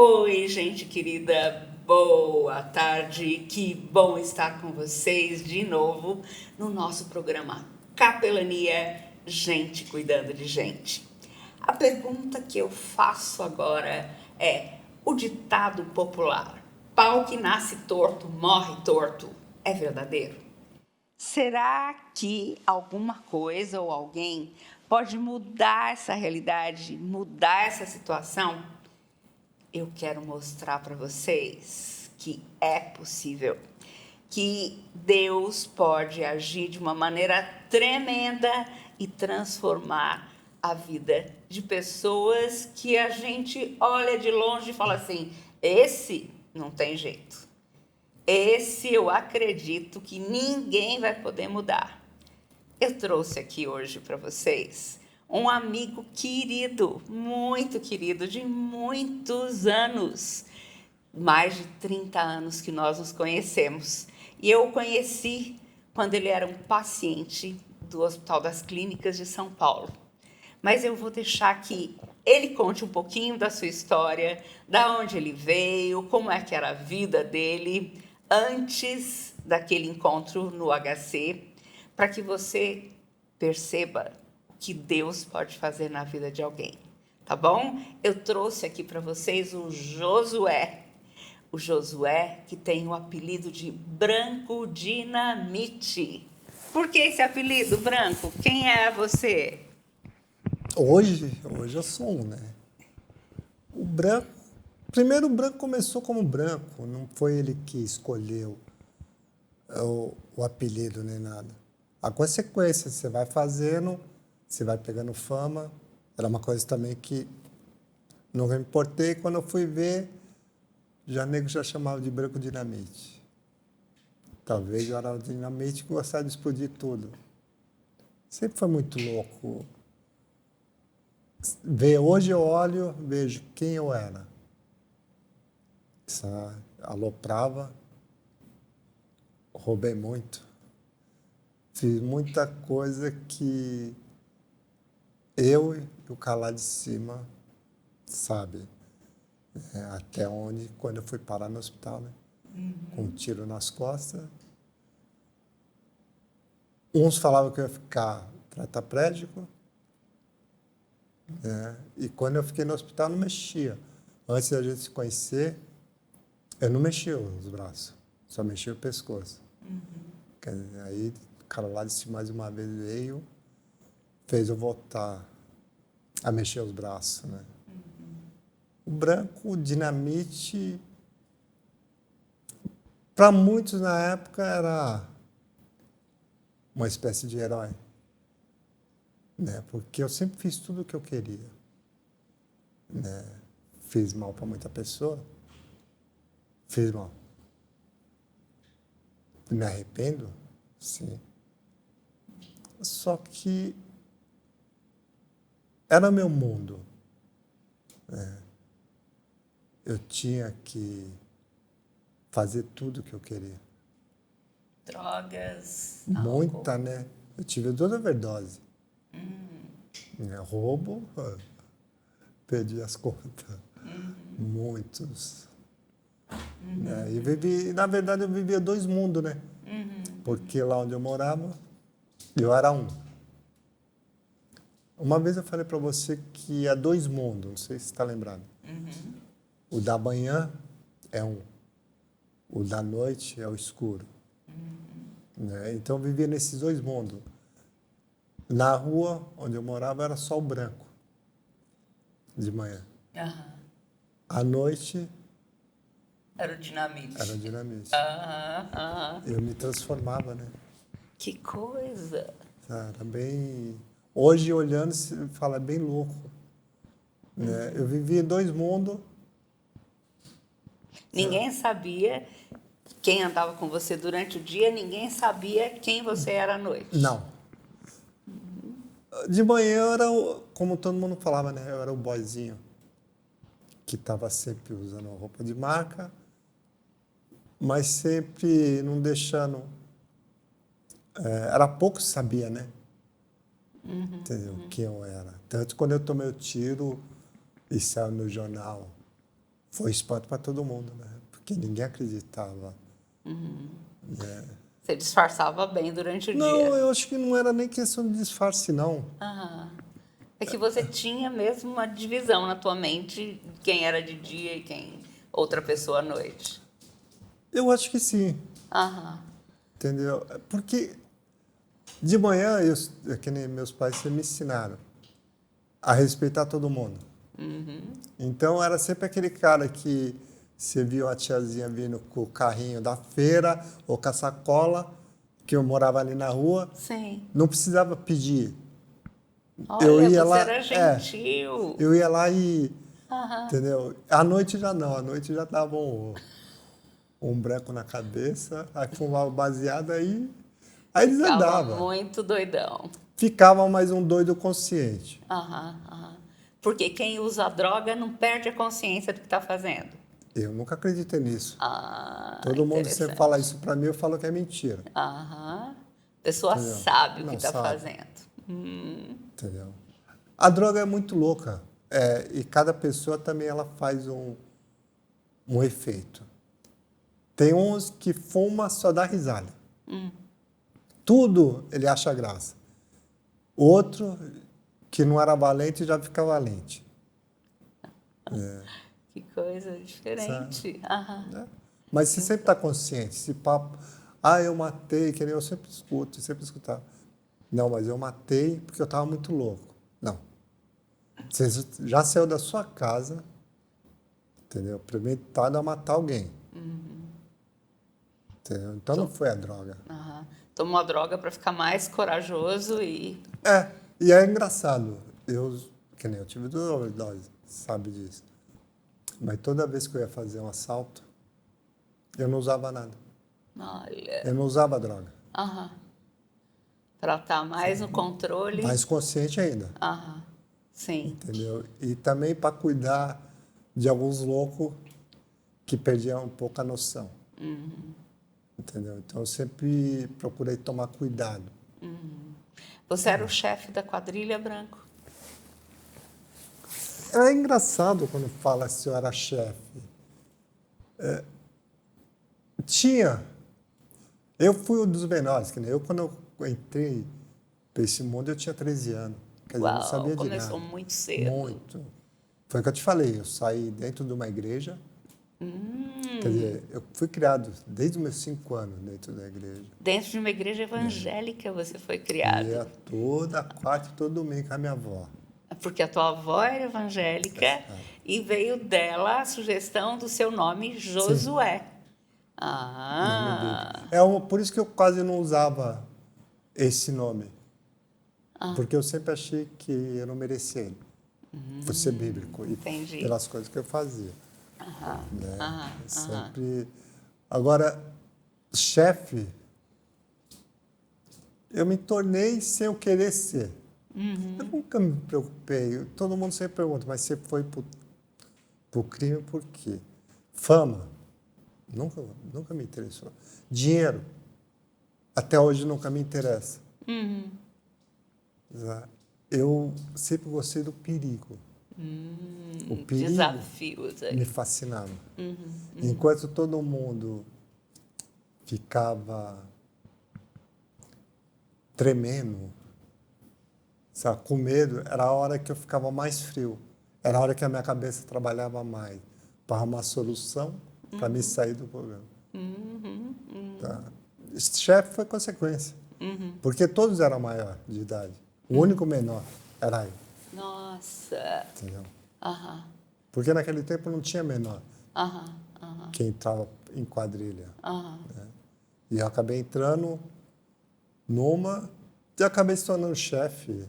Oi, gente querida, boa tarde. Que bom estar com vocês de novo no nosso programa Capelania, Gente Cuidando de Gente. A pergunta que eu faço agora é: o ditado popular, pau que nasce torto, morre torto, é verdadeiro? Será que alguma coisa ou alguém pode mudar essa realidade, mudar essa situação? Eu quero mostrar para vocês que é possível, que Deus pode agir de uma maneira tremenda e transformar a vida de pessoas que a gente olha de longe e fala assim: esse não tem jeito. Esse eu acredito que ninguém vai poder mudar. Eu trouxe aqui hoje para vocês um amigo querido, muito querido, de muitos anos, mais de 30 anos que nós nos conhecemos. E eu o conheci quando ele era um paciente do Hospital das Clínicas de São Paulo. Mas eu vou deixar que ele conte um pouquinho da sua história, da onde ele veio, como é que era a vida dele antes daquele encontro no HC, para que você perceba o que Deus pode fazer na vida de alguém, tá bom? Eu trouxe aqui para vocês o Josué. O Josué que tem o apelido de Branco Dinamite. Por que esse apelido, Branco? Quem é você? Hoje eu sou um, né? O branco, primeiro o branco começou como branco, não foi ele que escolheu o apelido nem nada. A consequência, você vai fazendo, você vai pegando fama, era uma coisa também que não me importei, quando eu fui ver, nego já chamava de branco dinamite. Talvez eu era o dinamite que gostava de explodir tudo. Sempre foi muito louco. Hoje eu olho, vejo quem eu era. Aloprava, roubei muito, fiz muita coisa que eu e o cara lá de cima sabe. Até onde, quando eu fui parar no hospital, né? Com um tiro nas costas. Uns falavam que eu ia ficar tetraplégico, né? E quando eu fiquei no hospital, não mexia. Antes da gente se conhecer, eu não mexia os braços, só mexia o pescoço. Aí o cara lá de cima mais uma vez veio, fez eu voltar a mexer os braços, né? O branco, o dinamite, para muitos na época era uma espécie de herói, né? Porque eu sempre fiz tudo o que eu queria, né? Fiz mal para muita pessoa, fiz mal. Me arrependo, sim. Só que era meu mundo, né? Eu tinha que fazer tudo o que eu queria. Drogas, Muita, álcool. né? Eu tive 2 overdoses. Roubo, perdi as contas. Muitos. Né? E vivi, na verdade, eu vivia 2 mundos, né? Porque lá onde eu morava, eu era um. Uma vez eu falei para você que há 2 mundos, não sei se você está lembrado. O da manhã é um. O da noite é o escuro. Né? Então eu vivia nesses 2 mundos. Na rua onde eu morava era só o branco, de manhã. Aham. À noite Era o dinamite. era o dinamite. Aham, aham. Eu me transformava, né? Que coisa. Era bem... Hoje, olhando, você fala, é bem louco. Né? Eu vivia em 2 mundos. Ninguém sabia quem andava com você durante o dia, ninguém sabia quem você era à noite. Não. De manhã eu era, como todo mundo falava, né? Eu era o boyzinho que estava sempre usando roupa de marca, mas sempre não deixando... era pouco que sabia, né? Entendeu? Quem eu era. Tanto quando eu tomei o tiro e saiu no jornal Foi espanto para todo mundo, né? Porque ninguém acreditava. Né? Você disfarçava bem durante o Não, dia. eu acho que não era nem questão de disfarce, não. Aham. É que você tinha mesmo uma divisão na tua mente de quem era de dia e quem outra pessoa à noite. Eu acho que sim, Aham. entendeu? Porque de manhã, que nem meus pais sempre me ensinaram a respeitar todo mundo. Então, era sempre aquele cara que você viu a tiazinha vindo com o carrinho da feira ou com a sacola, que eu morava ali na rua, Sim. não precisava pedir. Eu Olha, ia você lá, era gentil. eu ia lá e, Aham. entendeu? À noite já não, à noite já dava um branco na cabeça, aí fumava baseado, aí eles Ficava andavam. muito doidão. Ficava mais um doido consciente. Aham, aham. Porque quem usa droga não perde a consciência do que está fazendo. Eu nunca acreditei nisso. Ah, Todo mundo sempre fala interessante. isso pra mim, eu falo que é mentira. Aham. A pessoa Entendeu? sabe o que Não está sabe, fazendo. entendeu? A droga é muito louca. E cada pessoa também ela faz um efeito. Tem uns que fuma só dá risada. Tudo ele acha graça. Outro que não era valente já fica valente. Que coisa diferente. Aham. Né? Mas você sempre está consciente. Esse papo, eu matei, que nem eu sempre escuto, sempre escutava. Não, mas eu matei porque eu estava muito louco. Não. Você já saiu da sua casa, entendeu? Premeditado a matar alguém. Entendeu? Então não foi a droga. Aham. Tomou a droga para ficar mais corajoso e. E é engraçado. Que nem eu tive duas overdoses, sabe disso. Mas toda vez que eu ia fazer um assalto, eu não usava nada. Olha. Eu não usava droga. Aham. Para estar mais no controle. Mais consciente ainda, Aham. Sim. entendeu? E também para cuidar de alguns loucos que perdiam um pouco a noção. Entendeu? Então eu sempre procurei tomar cuidado. Você era o chefe da quadrilha, Branco? É engraçado quando fala se eu era chefe. Tinha. Eu fui um dos menores, que nem eu, quando eu entrei para esse mundo, eu tinha 13 anos. Quer dizer, eu não Uau, sabia de começou nada. muito cedo. Muito. Foi o que eu te falei, eu saí dentro de uma igreja. Quer dizer, eu fui criado desde os meus 5 anos dentro da igreja. Dentro de uma igreja evangélica você foi E criado. ia toda quarta e todo domingo com a minha avó. Porque a tua avó era evangélica e veio dela a sugestão do seu nome, Josué. Nome Ah, bíblico. Por isso que eu quase não usava esse nome. Porque eu sempre achei que eu não merecia ele. Por ser bíblico. E entendi. pelas coisas que eu fazia. Né? aham, Eu sempre... Agora, chefe, eu me tornei sem eu querer ser. Eu nunca me preocupei. Todo mundo sempre pergunta, mas você foi pro crime por quê? Fama? Nunca me interessou. Dinheiro? Até hoje nunca me interessa. Eu sempre gostei do perigo. O perigo Desafios aí. me fascinava. Enquanto todo mundo ficava tremendo, sabe, com medo, era a hora que eu ficava mais frio. Era a hora que a minha cabeça trabalhava mais para arrumar solução para me sair do problema. Tá? Esse chefe foi consequência. Porque todos eram maior de idade. O único menor era eu. Nossa. Entendeu? Aham, Porque naquele tempo não tinha menor aham, aham, que entrava em quadrilha. aham. E eu acabei entrando numa e acabei se tornando chefe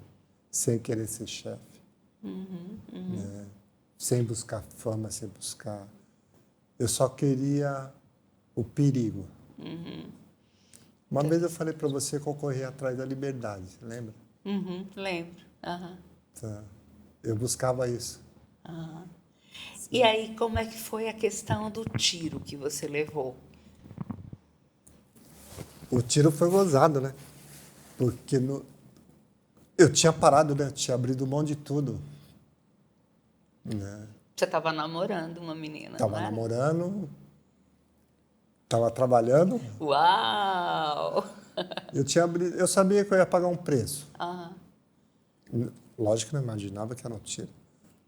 sem querer ser chefe. Né? Sem buscar fama, sem buscar. Eu só queria o perigo. Uma vez eu falei para você que eu corria atrás da liberdade, lembra? Lembro. Aham. Tá. Eu buscava isso. E aí, como é que foi a questão do tiro que você levou? O tiro foi gozado, né? Porque eu tinha parado, né? Tinha abrido mão de tudo. Né? Você estava namorando uma menina, Estava não era? namorando, estava trabalhando. Uau! Eu sabia que eu ia pagar um preço. Ah, Lógico que não imaginava que era um tiro,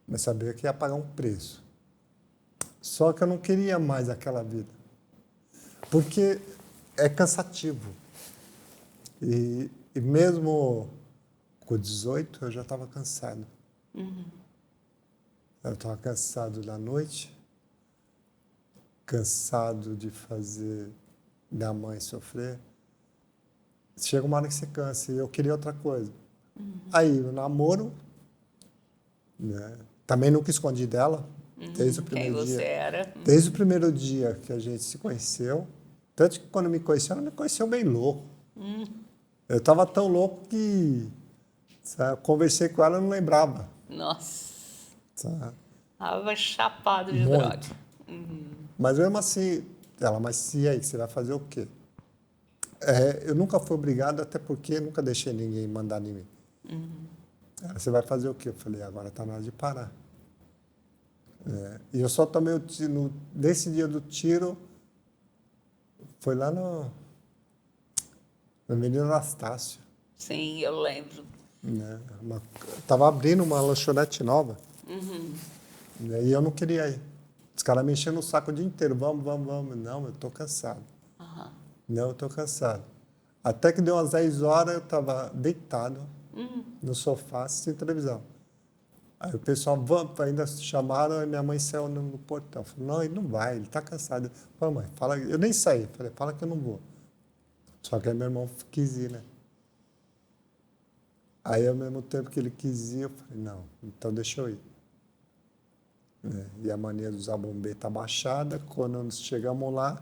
mas sabia que ia pagar um preço. Só que eu não queria mais aquela vida, porque é cansativo. E mesmo com 18, eu já estava cansado. Eu estava cansado da noite, cansado de fazer minha mãe sofrer. Chega uma hora que você cansa, e eu queria outra coisa. Aí, o namoro, né? Também nunca escondi dela, desde o quem primeiro você dia. era? Desde o primeiro dia que a gente se conheceu. Tanto que quando me conheceu, ela me conheceu bem louco. Eu estava tão louco que, sabe, eu conversei com ela e não lembrava. Nossa, Sabe? estava chapado de droga. Muito. Mas mesmo assim, ela, mas e aí, você vai fazer o quê? Eu nunca fui obrigado, até porque nunca deixei ninguém mandar em mim. Você vai fazer o quê? Eu falei, agora está na hora de parar. E eu só tomei o tiro, nesse dia do tiro, foi lá no Menino Anastácio. Sim, eu lembro. Né? Tava abrindo uma lanchonete nova. Né? E eu não queria ir. Os caras me enchendo o saco o dia inteiro. Vamos, vamos, vamos. Não, eu tô cansado. Não, eu tô cansado. Até que deu umas 10 horas, eu estava deitado no sofá, assistindo televisão. Aí o pessoal, vamos, ainda chamaram, e minha mãe saiu no portão. Falei, não, ele não vai, ele está cansado. Eu falei, mãe, fala, eu nem saí. Falei, fala que eu não vou. Só que aí meu irmão quis ir, né? Aí, ao mesmo tempo que ele quis ir, eu falei, não, então deixa eu ir. E a mania de usar bombeta baixada, quando nós chegamos lá,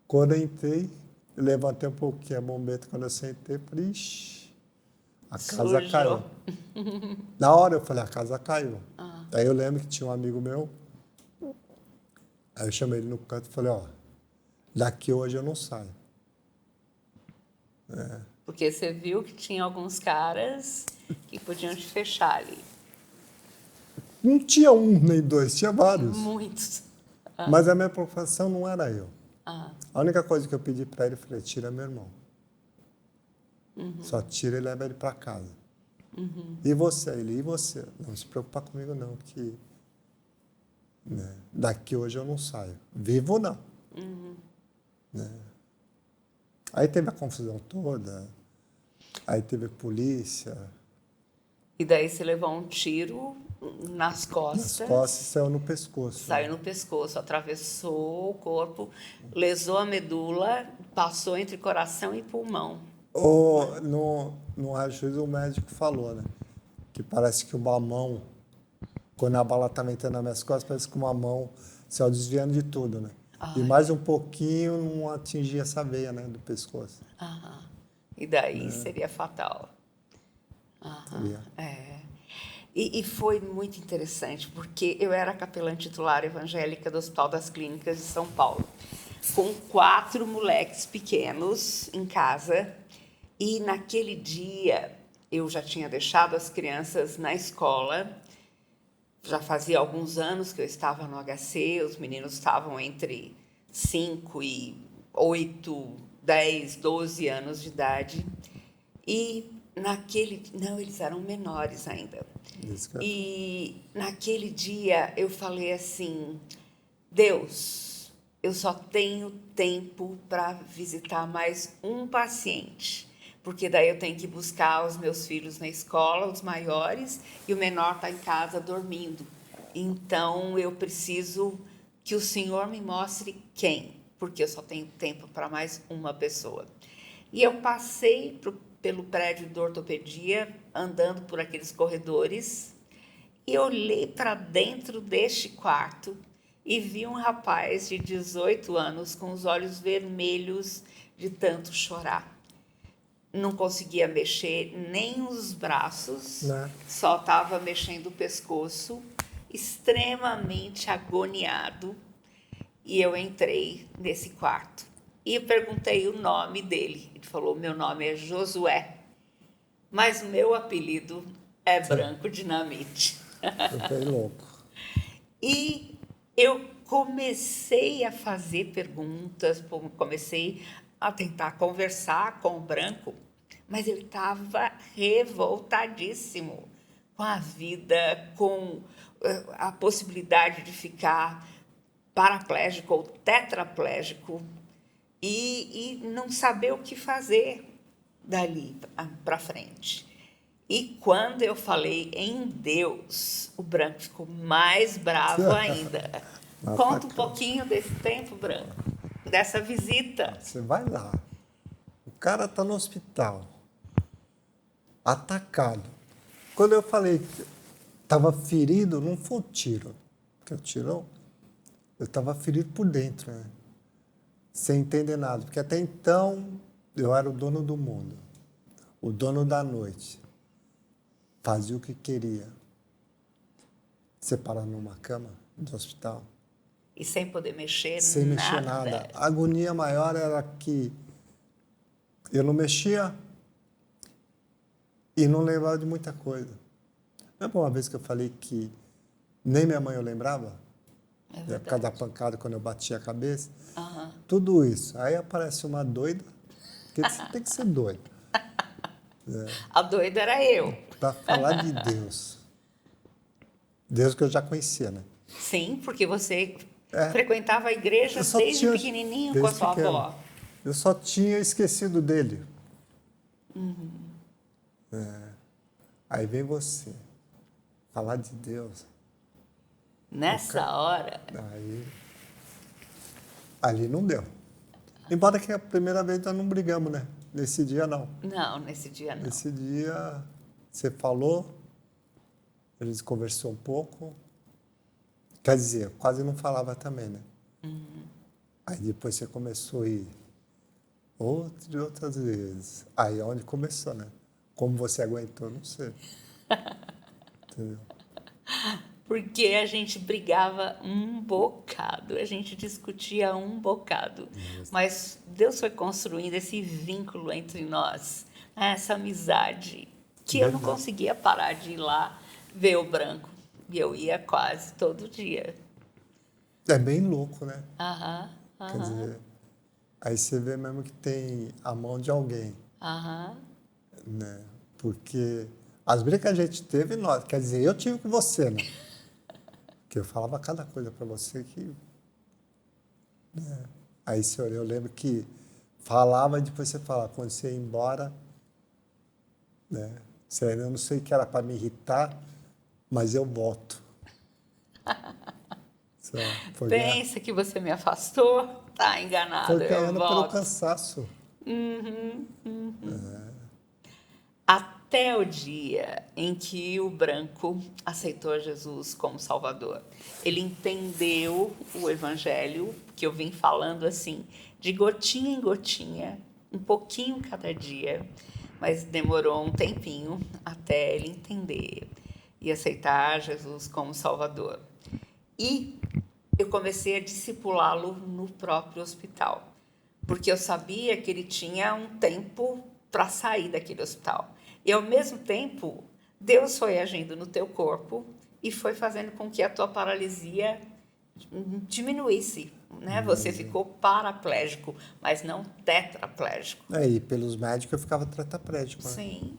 quando eu entrei, eu levantei um pouquinho a bombeta, quando eu sentei, falei, ixi, a casa Sujou. caiu. Na hora eu falei, a casa caiu. Aí eu lembro que tinha um amigo meu, aí eu chamei ele no canto e falei, ó, daqui hoje eu não saio. Porque você viu que tinha alguns caras que podiam te fechar ali. Não tinha um nem dois, tinha vários. Muitos. Mas a minha preocupação não era eu. Ah, A única coisa que eu pedi para ele, eu falei, tira meu irmão. Só tira e leva ele para casa. E você? Ele, e você? Não se preocupa comigo não, que daqui hoje eu não saio. Vivo não. Né? Aí teve a confusão toda, aí teve polícia, e daí você levou um tiro nas costas. nas costas e saiu no pescoço. Saiu no pescoço, atravessou o corpo, lesou a medula, passou entre coração e pulmão. No raio-x o médico falou, né? Que parece que uma mão, quando a bala estava entrando nas minhas costas, parece que uma mão saiu desviando de tudo, né? E mais um pouquinho não atingia essa veia, né, do pescoço. Aham. E daí seria fatal. Seria. É. E foi muito interessante, porque eu era capelã titular evangélica do Hospital das Clínicas de São Paulo, com 4 moleques pequenos em casa. E naquele dia eu já tinha deixado as crianças na escola. Já fazia alguns anos que eu estava no HC, os meninos estavam entre 5 e 8, 10, 12 anos de idade. E não, eles eram menores ainda. E naquele dia eu falei assim, Deus, eu só tenho tempo para visitar mais um paciente, porque daí eu tenho que buscar os meus filhos na escola, os maiores, e o menor está em casa dormindo. Então eu preciso que o Senhor me mostre quem, porque eu só tenho tempo para mais uma pessoa. E eu passei pelo prédio de ortopedia, andando por aqueles corredores, e olhei para dentro deste quarto e vi um rapaz de 18 anos com os olhos vermelhos de tanto chorar. Não conseguia mexer nem os braços, só estava mexendo o pescoço, extremamente agoniado. E eu entrei nesse quarto e eu perguntei o nome dele. Ele falou, meu nome é Josué, mas o meu apelido é Branco Dinamite. Eu fiquei louco. E eu comecei a fazer perguntas, comecei a tentar conversar com o branco, mas ele estava revoltadíssimo com a vida, com a possibilidade de ficar paraplégico ou tetraplégico e não saber o que fazer dali para frente. E quando eu falei em Deus, o branco ficou mais bravo ainda. Conta um pouquinho desse tempo, branco, dessa visita. Você vai lá, o cara está no hospital, atacado. Quando eu falei que estava ferido, não foi o tiro, porque o tiro, eu estava ferido por dentro, né? Sem entender nada, porque até então eu era o dono do mundo, o dono da noite, fazia o que queria. Separar numa cama do hospital. E sem poder mexer sem mexer nada. A agonia maior era que eu não mexia e não lembrava de muita coisa. Lembra uma vez que eu falei que nem minha mãe eu lembrava? É Por causa da pancada, quando eu batia a cabeça. Uhum. Tudo isso. Aí aparece uma doida, porque você tem que ser doido. A doida era eu. Para falar de Deus. Deus que eu já conhecia, né? Sim, porque você frequentava a igreja desde pequenininho com a sua avó. Eu só tinha esquecido dele. Aí vem você, falar de Deus. Nessa hora. Aí, ali não deu. Embora que a primeira vez nós não brigamos, né? Nesse dia, não. Não, nesse dia não. Nesse dia, você falou, a gente conversou um pouco. Quer dizer, quase não falava também, né? Aí depois você começou a ir outras vezes. Aí é onde começou, né? Como você aguentou, não sei. Entendeu? Porque a gente brigava um bocado, a gente discutia um bocado. Mas Deus foi construindo esse vínculo entre nós, essa amizade, que eu não conseguia parar de ir lá ver o branco. E eu ia quase todo dia. É bem louco, né? Aham, Quer dizer, aí você vê mesmo que tem a mão de alguém. Né? Porque as brigas que a gente teve, nós, quer dizer, eu tive com você, né? Porque eu falava cada coisa para você que... Né? Aí, senhor, eu lembro que falava e depois você falava, quando você ia embora, né? Eu não sei o que era para me irritar, mas eu volto. Pensa que você me afastou? Tá enganado, foi eu ganhando volto. pelo cansaço. Até o dia em que o branco aceitou Jesus como Salvador. Ele entendeu o Evangelho, que eu vim falando assim, de gotinha em gotinha, um pouquinho cada dia, mas demorou um tempinho até ele entender e aceitar Jesus como Salvador. E eu comecei a discipulá-lo no próprio hospital, porque eu sabia que ele tinha um tempo para sair daquele hospital. E, ao mesmo tempo, Deus foi agindo no teu corpo e foi fazendo com que a tua paralisia diminuísse. Né? Você ficou paraplégico, mas não tetraplégico. E pelos médicos eu ficava tetraplégico. Né? Sim,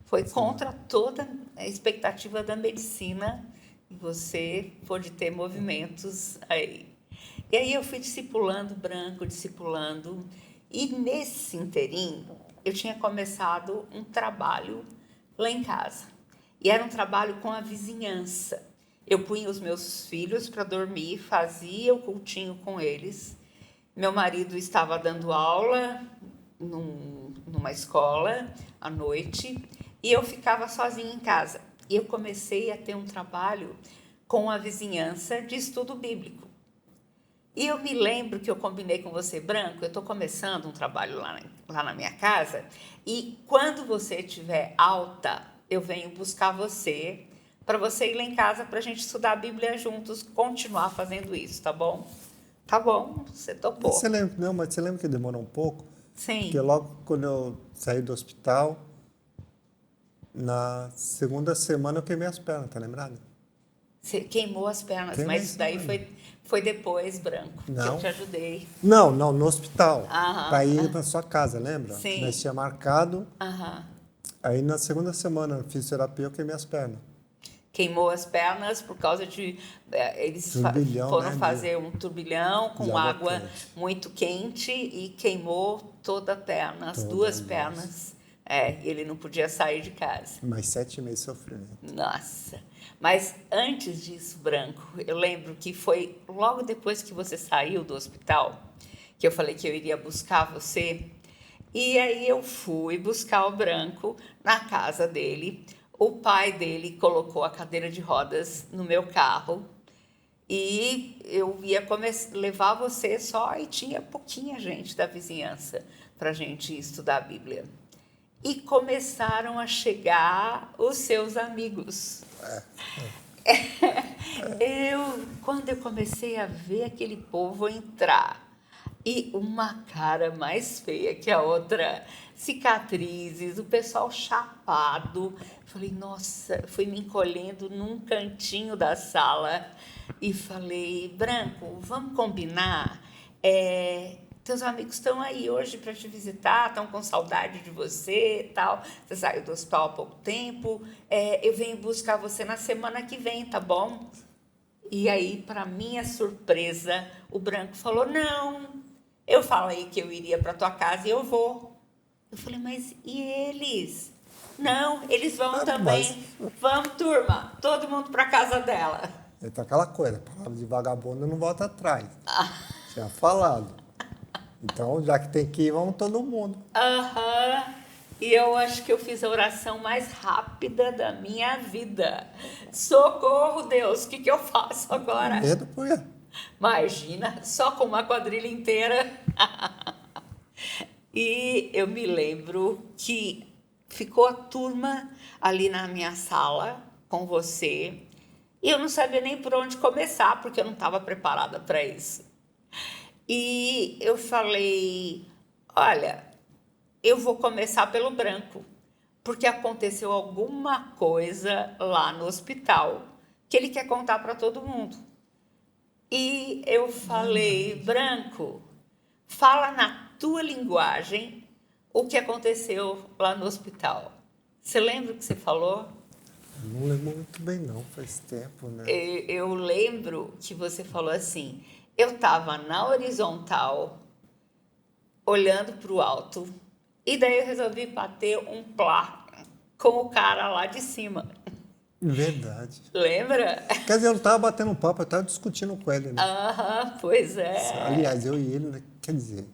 foi contra toda a expectativa da medicina e você pôde ter movimentos aí. E aí eu fui discipulando branco, discipulando, e nesse inteirinho eu tinha começado um trabalho lá em casa. E era um trabalho com a vizinhança. Eu punha os meus filhos para dormir, fazia o cultinho com eles. Meu marido estava dando aula numa escola à noite e eu ficava sozinha em casa. E eu comecei a ter um trabalho com a vizinhança de estudo bíblico. E eu me lembro que eu combinei com você, Branco, eu estou começando um trabalho lá na minha casa e quando você estiver alta, eu venho buscar você para você ir lá em casa para a gente estudar a Bíblia juntos, continuar fazendo isso, tá bom? Tá bom, você topou. Mas você lembra que demorou um pouco? Sim. Porque logo quando eu saí do hospital, na segunda semana eu queimei as pernas, tá lembrado? Você queimou as pernas, Queimei mas isso daí foi depois, Branco, que eu Não. te ajudei. Não, no hospital. Aham, Para ir na sua casa, lembra? Sim. Que nós tinha marcado. Aham. Aí na segunda semana, na fisioterapia, eu queimei as pernas. Queimou as pernas por causa de... eles Turbilhão, foram né, fazer um turbilhão com de água água quente. muito quente e queimou toda a perna, as Toda, duas nossa. pernas. Ele não podia sair de casa. Mais 7 meses de sofrimento. Nossa! Mas antes disso, Branco, eu lembro que foi logo depois que você saiu do hospital, que eu falei que eu iria buscar você. E aí eu fui buscar o Branco na casa dele. O pai dele colocou a cadeira de rodas no meu carro e eu ia levar você só e tinha pouquinha gente da vizinhança para a gente estudar a Bíblia. E começaram a chegar os seus amigos. Quando eu comecei a ver aquele povo entrar, e uma cara mais feia que a outra, cicatrizes, o pessoal chapado, falei, nossa, fui me encolhendo num cantinho da sala e falei, Branco, vamos combinar? Teus amigos estão aí hoje para te visitar, estão com saudade de você e tal. Você saiu do hospital há pouco tempo. Eu venho buscar você na semana que vem, tá bom? E aí, para minha surpresa, o Branco falou, não, eu falei que eu iria para tua casa e eu vou. Eu falei, mas e eles? Não, eles vão também. Vamos, turma, todo mundo para casa dela. Então, aquela coisa, palavra de vagabundo não volta atrás. Tinha falado. Então, já que tem que ir, vamos todo mundo. Aham. E eu acho que eu fiz a oração mais rápida da minha vida. Socorro, Deus, o que eu faço agora? Medo por quê? Imagina, só com uma quadrilha inteira. E eu me lembro que ficou a turma ali na minha sala com você. E eu não sabia nem por onde começar, porque eu não estava preparada para isso. E eu falei, olha, eu vou começar pelo Branco, porque aconteceu alguma coisa lá no hospital que ele quer contar para todo mundo. E eu falei, Branco, fala na tua linguagem o que aconteceu lá no hospital. Você lembra o que você falou? Não lembro muito bem, não. Faz tempo, né? Eu lembro que você falou assim, eu estava na horizontal, olhando para o alto, e daí eu resolvi bater um plá com o cara lá de cima. Verdade. Lembra? Quer dizer, eu não estava batendo um papo, eu estava discutindo com ele, né? Aham, pois é. Aliás, eu e ele, né? Quer dizer,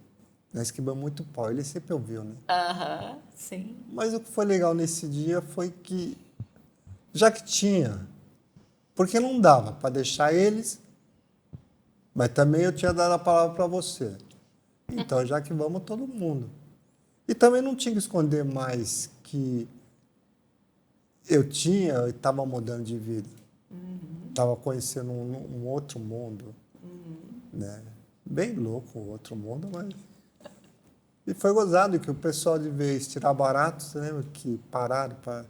nós quebramos muito pau. Ele sempre ouviu, né? Aham, sim. Mas o que foi legal nesse dia foi que, já que tinha, porque não dava para deixar eles, mas também eu tinha dado a palavra para você. Então, já que vamos todo mundo. E também não tinha que esconder mais que eu estava mudando de vida. Estava conhecendo um outro mundo. Né? Bem louco o outro mundo, mas... E foi gozado que o pessoal, de vez tirar barato, você lembra que pararam para...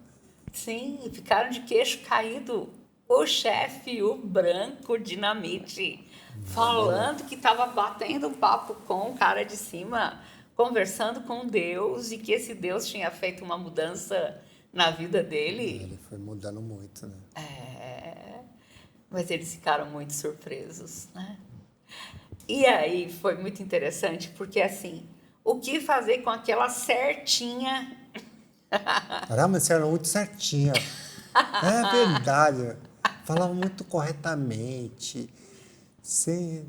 Sim, e ficaram de queixo caído. O chefe, o Branco Dinamite, falando que estava batendo um papo com o cara de cima, conversando com Deus e que esse Deus tinha feito uma mudança na vida dele. Ele foi mudando muito, né? Mas eles ficaram muito surpresos, né? E aí foi muito interessante, porque assim, o que fazer com aquela certinha? Caramba, você era muito certinha. É verdade. Falava muito corretamente. Sem...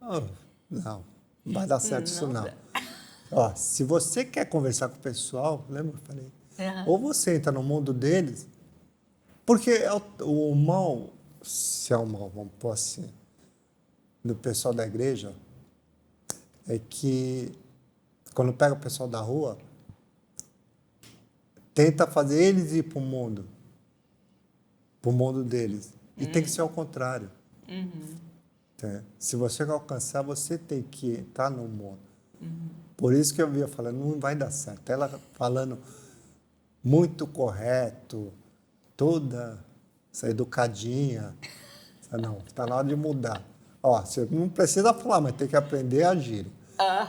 Oh, não vai dar certo isso não. Ó, se você quer conversar com o pessoal, lembra que eu falei? Ou você entra no mundo deles, porque o mal, se é o mal, vamos pôr assim, do pessoal da igreja, é que quando pega o pessoal da rua, tenta fazer eles ir para o mundo deles. E tem que ser ao contrário. Se você quer alcançar, você tem que estar no mundo. Por isso que eu via falando, não vai dar certo. Ela falando muito correto, toda essa educadinha. Não, está na hora de mudar. Ó, você não precisa falar, mas tem que aprender a agir.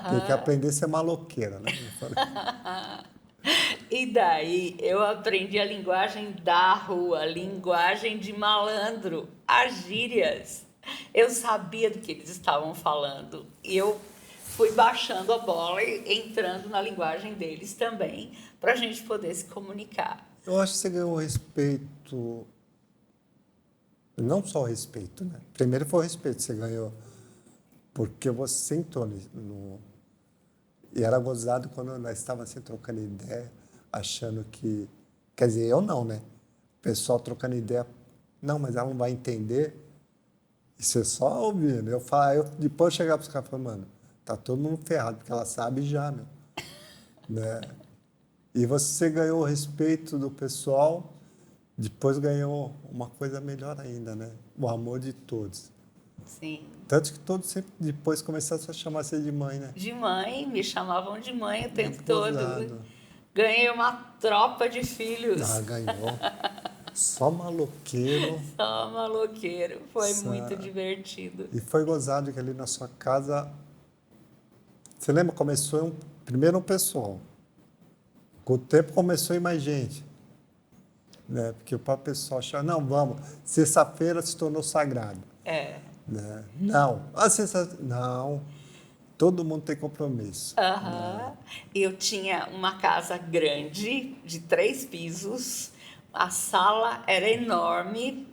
Tem que aprender a ser maloqueira, né? E daí eu aprendi a linguagem da rua, a linguagem de malandro, as gírias. Eu sabia do que eles estavam falando. E eu fui baixando a bola e entrando na linguagem deles também, para a gente poder se comunicar. Eu acho que você ganhou respeito, não só o respeito, né? Primeiro foi o respeito que você ganhou, porque você sentou no... E era gozado quando nós estávamos assim, trocando ideia, achando que... Quer dizer, eu não, né? O pessoal trocando ideia, não, mas ela não vai entender. E você só ouvindo. Eu falo, depois eu chegava para os caras e falava, mano, tá todo mundo ferrado, porque ela sabe já, meu. Né? E você ganhou o respeito do pessoal, depois ganhou uma coisa melhor ainda, né? O amor de todos. Sim. Tanto que todos sempre depois começaram a chamar você de mãe, né? De mãe, me chamavam de mãe o tempo todo. Gozado. Ganhei uma tropa de filhos. Ah, ganhou. Só maloqueiro. Só maloqueiro. Foi Só... muito divertido. E foi gozado que ali na sua casa... Você lembra? Começou primeiro um pessoal. Com o tempo começou a ir mais gente. Né? Porque o próprio pessoal achava, não, vamos, sexta-feira se tornou sagrado. É. Né? Não, não, todo mundo tem compromisso. Né? Eu tinha uma casa grande, de 3 pisos, a sala era enorme,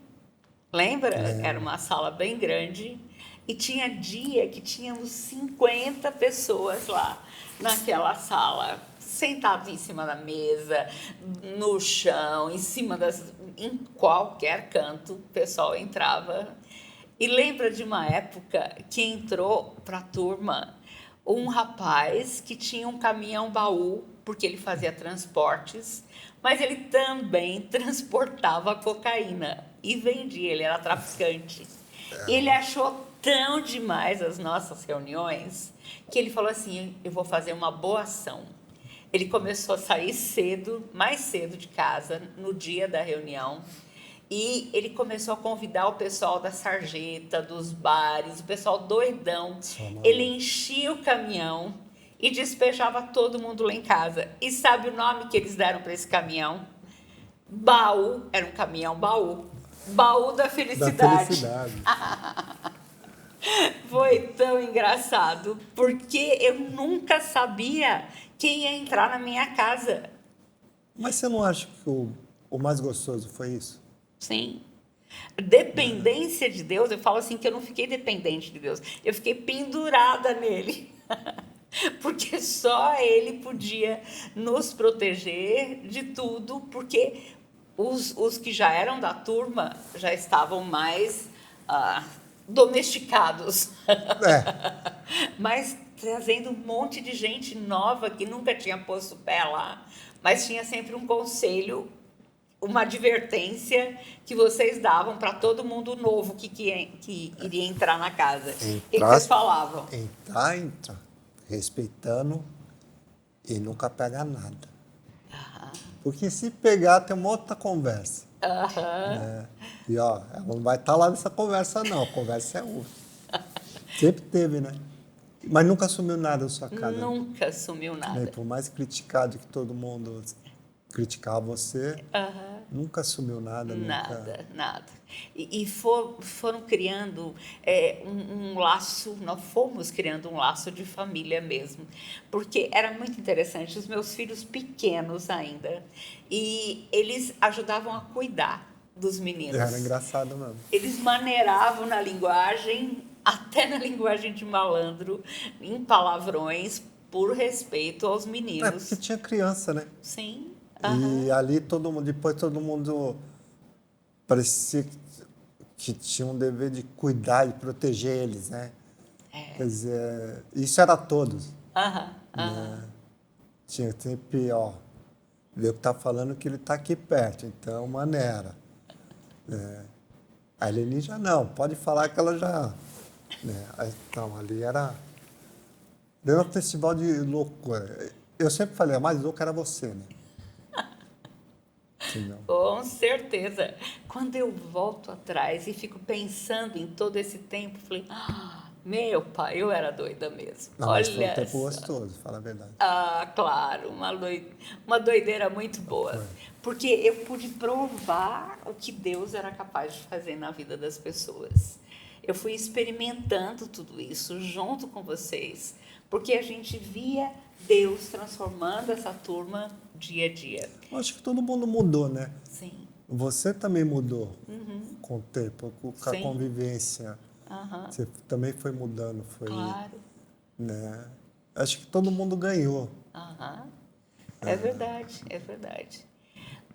lembra? Era uma sala bem grande, e tinha dia que tínhamos 50 pessoas lá naquela sala, sentados em cima da mesa, no chão, em qualquer canto, o pessoal entrava. E lembra de uma época que entrou para a turma um rapaz que tinha um caminhão-baú, porque ele fazia transportes, mas ele também transportava cocaína e vendia, ele era traficante. Ele achou tão demais as nossas reuniões que ele falou assim, eu vou fazer uma boa ação. Ele começou a sair cedo, mais cedo de casa, no dia da reunião, e ele começou a convidar o pessoal da sarjeta, dos bares, o pessoal doidão. Ele enchia o caminhão e despejava todo mundo lá em casa. E sabe o nome que eles deram para esse caminhão? Baú, era um caminhão baú. Baú da felicidade. Da felicidade. Foi tão engraçado, porque eu nunca sabia quem ia entrar na minha casa. Mas você não acha que o mais gostoso foi isso? Sim. Dependência de Deus, eu falo assim que eu não fiquei dependente de Deus, eu fiquei pendurada nele. Porque só ele podia nos proteger de tudo, porque os que já eram da turma já estavam mais domesticados. Mas trazendo um monte de gente nova que nunca tinha posto o pé lá, mas tinha sempre um conselho, uma advertência que vocês davam para todo mundo novo que iria entrar na casa. O que vocês falavam? Entra, respeitando e nunca pega nada. Porque se pegar, tem uma outra conversa. Né? E, ó, ela não vai estar lá nessa conversa, não. A conversa é outra. Sempre teve, né? Mas nunca assumiu nada na sua casa. Nunca assumiu nada. Né? Por mais criticado que todo mundo criticava você, nunca assumiu nada. Nada. E foram criando um laço, nós fomos criando um laço de família mesmo. Porque era muito interessante, os meus filhos pequenos ainda, e eles ajudavam a cuidar dos meninos. Era engraçado mesmo. Eles maneiravam na linguagem, até na linguagem de malandro, em palavrões, por respeito aos meninos. Porque tinha criança, né? Sim. E ali depois todo mundo parecia que tinha um dever de cuidar e proteger eles, né? Quer dizer, isso era todos. Né? Tinha sempre, ó, vê o que tá falando que ele tá aqui perto, então maneira. A Eleni já não, pode falar que ela já... Né? Então, ali era um festival de loucura. Eu sempre falei, a mais louca era você, né? Entendeu? Com certeza. Quando eu volto atrás e fico pensando em todo esse tempo, falei, meu pai, eu era doida mesmo. Não, mas foi um Olha tempo só. gostoso, fala a verdade. Claro, uma doideira muito boa. Foi. Porque eu pude provar o que Deus era capaz de fazer na vida das pessoas. Eu fui experimentando tudo isso junto com vocês, porque a gente via Deus transformando essa turma dia a dia. Eu acho que todo mundo mudou, né? Sim. Você também mudou com o tempo, com a Sim. convivência. Aham. Você também foi mudando, foi, Claro. né? Acho que todo mundo ganhou. Aham. É verdade, é verdade.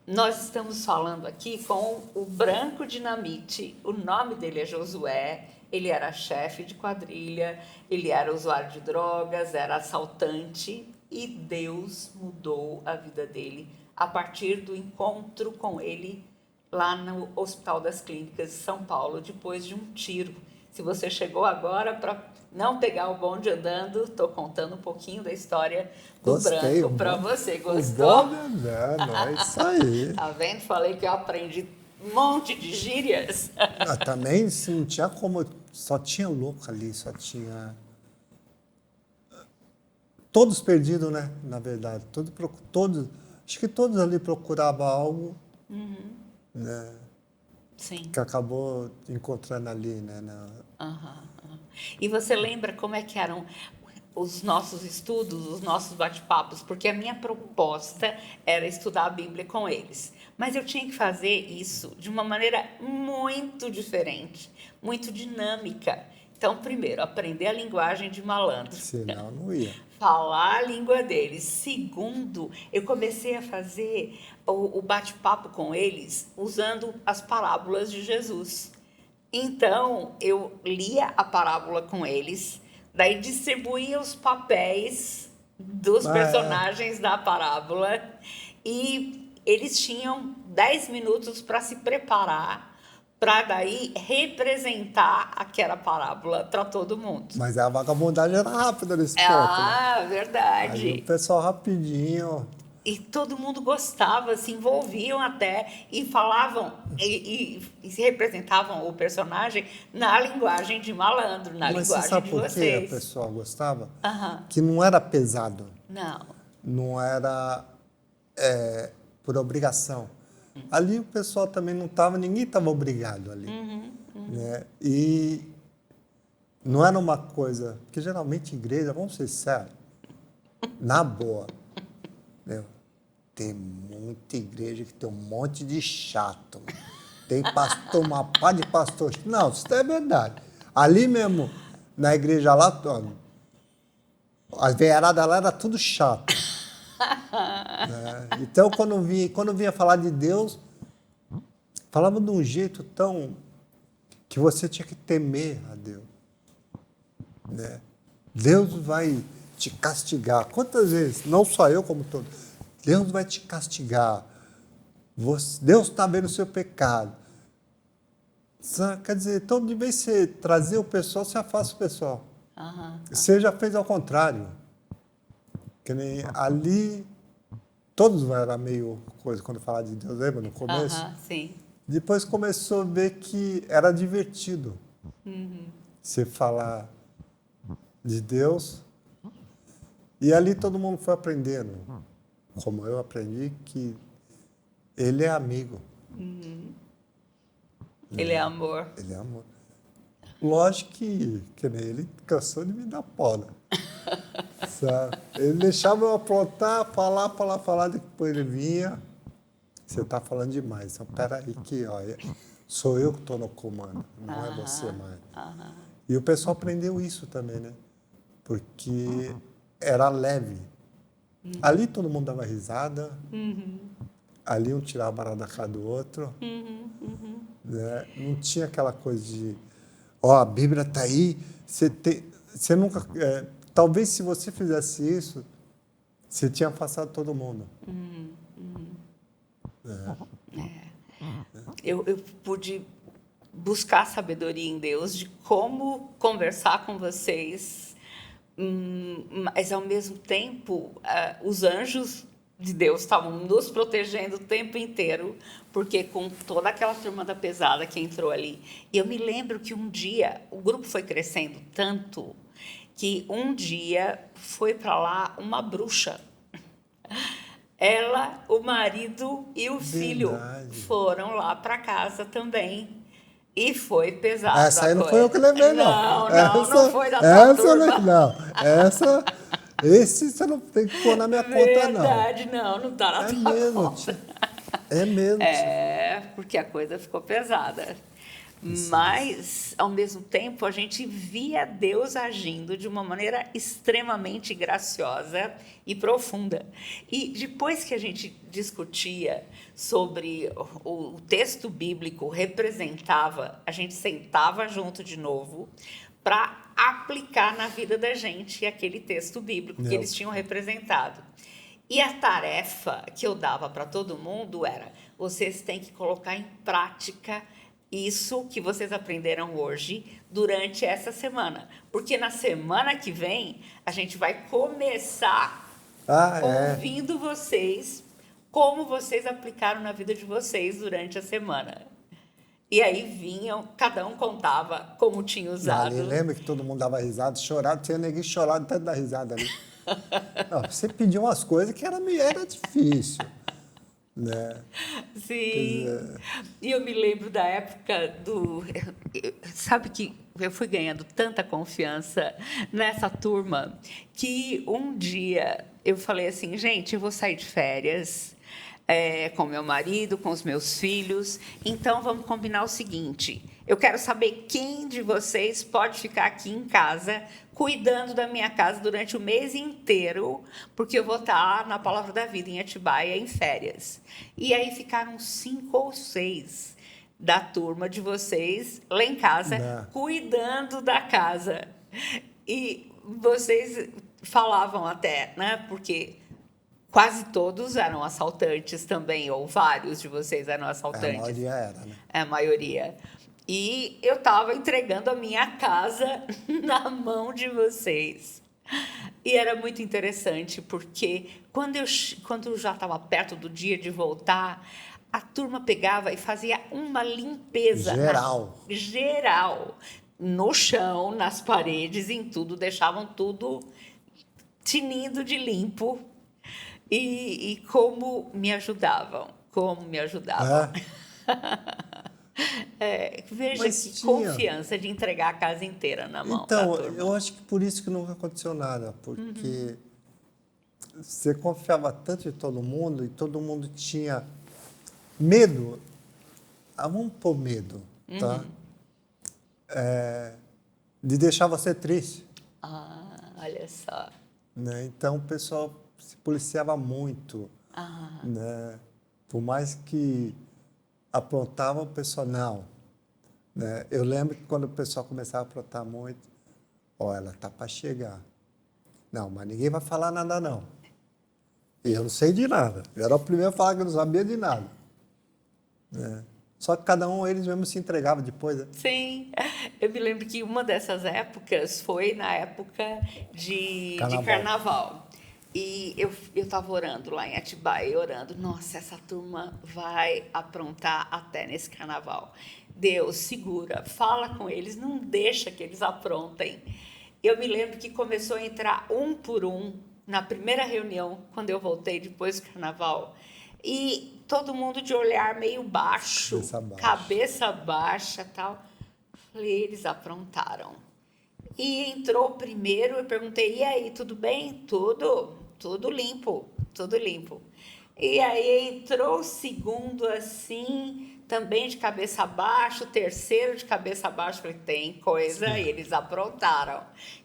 Nós estamos falando aqui com o Branco Dinamite. O nome dele é Josué. Ele era chefe de quadrilha, ele era usuário de drogas, era assaltante e Deus mudou a vida dele a partir do encontro com ele lá no Hospital das Clínicas de São Paulo, depois de um tiro. Se você chegou agora para não pegar o bonde andando, estou contando um pouquinho da história do Gostei, Branco para você. O Gostou? bom andando, é isso aí. Tá vendo? Falei que eu aprendi um monte de gírias. Também se não tinha como, só tinha louco ali, só tinha todos perdidos, né? Na verdade, todos, acho que todos ali procuravam algo, né? Sim. Que acabou encontrando ali, né? Aham. E você lembra como é que eram os nossos estudos, os nossos bate-papos? Porque a minha proposta era estudar a Bíblia com eles. Mas eu tinha que fazer isso de uma maneira muito diferente, muito dinâmica. Então, primeiro, aprender a linguagem de malandro. Senão não ia. Falar a língua deles. Segundo, eu comecei a fazer o bate-papo com eles usando as parábolas de Jesus. Então, eu lia a parábola com eles, daí distribuía os papéis dos personagens da parábola e eles tinham 10 minutos para se preparar para daí representar aquela parábola para todo mundo. Mas a vagabundagem era rápida nesse ponto, né? Aí o Verdade. pessoal rapidinho. E todo mundo gostava, se envolviam até e falavam e se representavam o personagem na linguagem de malandro, na Mas você linguagem sabe de por que vocês. a pessoa gostava? Aham. Que não era pesado, Não. não era por obrigação. Ali o pessoal também não estava, ninguém estava obrigado ali. Né? E não era uma coisa, porque geralmente igreja, vamos ser sérios, na boa, né? Tem muita igreja que tem um monte de chato. Tem pastor, uma pá de pastor. Não, isso é verdade. Ali mesmo, na igreja lá, as veiaradas lá era tudo chato. Né? Então, quando vinha falar de Deus, falava de um jeito tão que você tinha que temer a Deus. Né? Deus vai te castigar. Quantas vezes, não só eu como todos, Deus vai te castigar. Deus está vendo o seu pecado. Quer dizer, então, de vez de você trazer o pessoal, você afasta o pessoal. Você já fez ao contrário. Que nem ali, todos eram meio coisa quando falar de Deus, lembra no começo? Sim. Depois começou a ver que era divertido você falar de Deus. E ali todo mundo foi aprendendo. Como eu aprendi que ele é amigo. Ele é amor. Ele é amor. Lógico que nem ele cansou de me dar poda. Sabe? Ele deixava eu aprontar, falar, depois ele vinha. Você está falando demais. Então, peraí que ó, sou eu que estou no comando, não é você mais. E o pessoal aprendeu isso também, né? Porque era leve. Ali todo mundo dava risada, ali um tirava a barata da cara do outro. Né? Não tinha aquela coisa de, a Bíblia está aí, você nunca... talvez se você fizesse isso, você tinha afastado todo mundo. Eu pude buscar sabedoria em Deus de como conversar com vocês, mas ao mesmo tempo os anjos de Deus estavam nos protegendo o tempo inteiro, porque com toda aquela turma da pesada que entrou ali. E eu me lembro que um dia o grupo foi crescendo tanto que um dia foi para lá uma bruxa. Ela, o marido e o filho Verdade. foram lá para casa também. E foi pesado Essa a aí não foi eu que coisa. levei, não. Não foi da tua Essa turma. não. Esse você não tem que pôr na minha conta, não. Verdade, não tá na É tua mesmo, conta. tia. É mesmo, tia. É, porque a coisa ficou pesada. Mas, ao mesmo tempo, a gente via Deus agindo de uma maneira extremamente graciosa e profunda. E depois que a gente discutia sobre o texto bíblico representava, a gente sentava junto de novo para aplicar na vida da gente aquele texto bíblico que eles tinham representado. E a tarefa que eu dava para todo mundo era: vocês têm que colocar em prática isso que vocês aprenderam hoje durante essa semana. Porque na semana que vem, a gente vai começar ouvindo vocês, como vocês aplicaram na vida de vocês durante a semana. E aí vinham, cada um contava como tinha usado. Lembra que todo mundo dava risada, chorava, tinha ninguém chorado tanto da risada ali. Não, você pediu umas coisas que era difícil, né? Sim. E eu me lembro da época do... Sabe que eu fui ganhando tanta confiança nessa turma que um dia eu falei assim, gente, eu vou sair de férias com meu marido, com os meus filhos, então vamos combinar o seguinte, eu quero saber quem de vocês pode ficar aqui em casa cuidando da minha casa durante o mês inteiro, porque eu vou estar na Palavra da Vida, em Atibaia, em férias. E aí ficaram 5 ou 6 da turma de vocês lá em casa, cuidando da casa. E vocês falavam até, né? Porque quase todos eram assaltantes também, ou vários de vocês eram assaltantes. A maioria era, né? A maioria. E eu estava entregando a minha casa na mão de vocês. E era muito interessante, porque quando eu já estava perto do dia de voltar, a turma pegava e fazia uma limpeza geral, no chão, nas paredes, em tudo, deixavam tudo tinindo de limpo. E como me ajudavam, veja Mas que confiança de entregar a casa inteira na mão da turma. Eu acho que por isso que nunca aconteceu nada, porque você confiava tanto em todo mundo e todo mundo tinha medo. Vamos pôr medo, tá? De deixar você triste. Olha só. Né? Então o pessoal se policiava muito, né? Por mais que aprontava, o pessoal não. Né? Eu lembro que quando o pessoal começava a aprontar muito, ela tá para chegar. Não, mas ninguém vai falar nada não. E eu não sei de nada. Eu era o primeiro a falar que eu não sabia de nada. Né? Só que cada um, eles mesmos se entregava depois. Né? Sim, eu me lembro que uma dessas épocas foi na época de carnaval. E eu estava orando lá em Atibaia, orando, nossa, essa turma vai aprontar até nesse carnaval. Deus, segura, fala com eles, não deixa que eles aprontem. Eu me lembro que começou a entrar um por um na primeira reunião, quando eu voltei depois do carnaval. E todo mundo de olhar meio baixo, cabeça baixa tal. Falei, eles aprontaram. E entrou o primeiro, eu perguntei, e aí, tudo bem? Tudo limpo, tudo limpo. E aí entrou o segundo assim, também de cabeça baixa, o terceiro de cabeça baixa. Falei, tem coisa, eles aprontaram.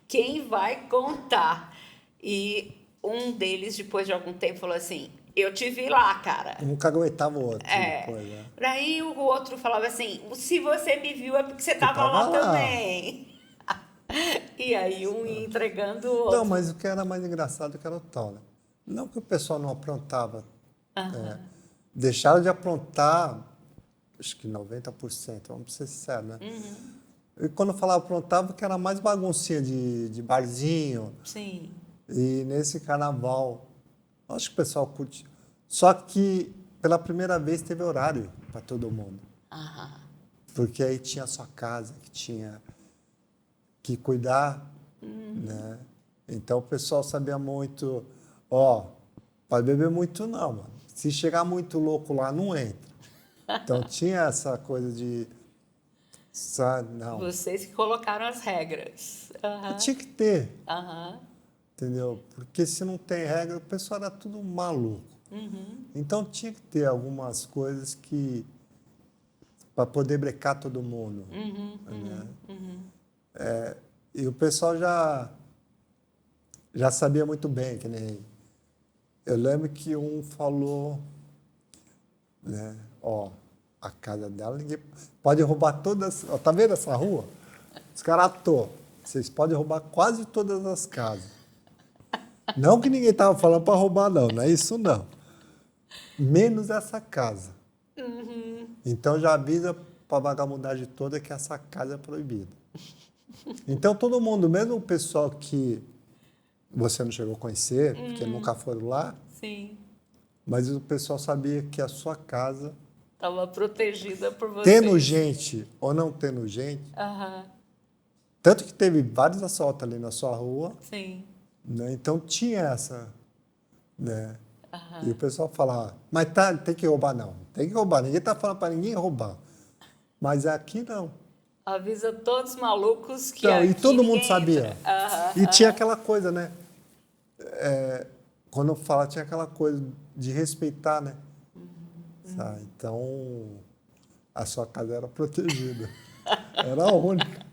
Quem vai contar? E um deles, depois de algum tempo, falou assim, eu te vi lá, cara. Nunca aguentava o outro. Depois, né? Daí o outro falava assim, se você me viu é porque você estava lá também. E aí um ia entregando o outro. Não, mas o que era mais engraçado que era o tal, né? Não que o pessoal não aprontava. Deixaram de aprontar, acho que 90%, vamos ser sinceros, né? E quando eu falava aprontava, que era mais baguncinha de barzinho. Sim. E nesse carnaval, Acho que o pessoal curte. Só que, pela primeira vez, teve horário para todo mundo. Aham. Porque aí tinha a sua casa, que tinha que cuidar, né? Então, o pessoal sabia muito, ó, pode beber muito não, mano. Se chegar muito louco lá, não entra. Então, tinha essa coisa de, sabe, não. Vocês que colocaram as regras. Aham. Tinha que ter, Aham. entendeu? Porque se não tem regra, o pessoal era tudo maluco. Então, tinha que ter algumas coisas que para poder brecar todo mundo. Né? E o pessoal já sabia muito bem, que nem... Eu lembro que um falou, né? Ó, a casa dela, ninguém pode roubar todas... Ó, tá vendo essa rua? Os caras vocês podem roubar quase todas as casas. Não que ninguém tava falando para roubar, não é isso não. Menos essa casa. Então já avisa para a vagabundagem toda que essa casa é proibida. Então todo mundo, mesmo o pessoal que você não chegou a conhecer, porque nunca foram lá, Sim. mas o pessoal sabia que a sua casa, Estava protegida por vocês. tendo gente ou não tendo gente, Aham. tanto que teve vários assaltos ali na sua rua, Sim. né? Então tinha essa, né? E o pessoal fala, mas tá, tem que roubar não, tem que roubar, ninguém está falando para ninguém roubar, mas aqui não. Avisa todos os malucos que Então, aqui e todo mundo ninguém sabia. entra. Aham. E tinha aquela coisa, né? Quando eu falo, tinha aquela coisa de respeitar, né? Sabe? Então, a sua casa era protegida. Era a única.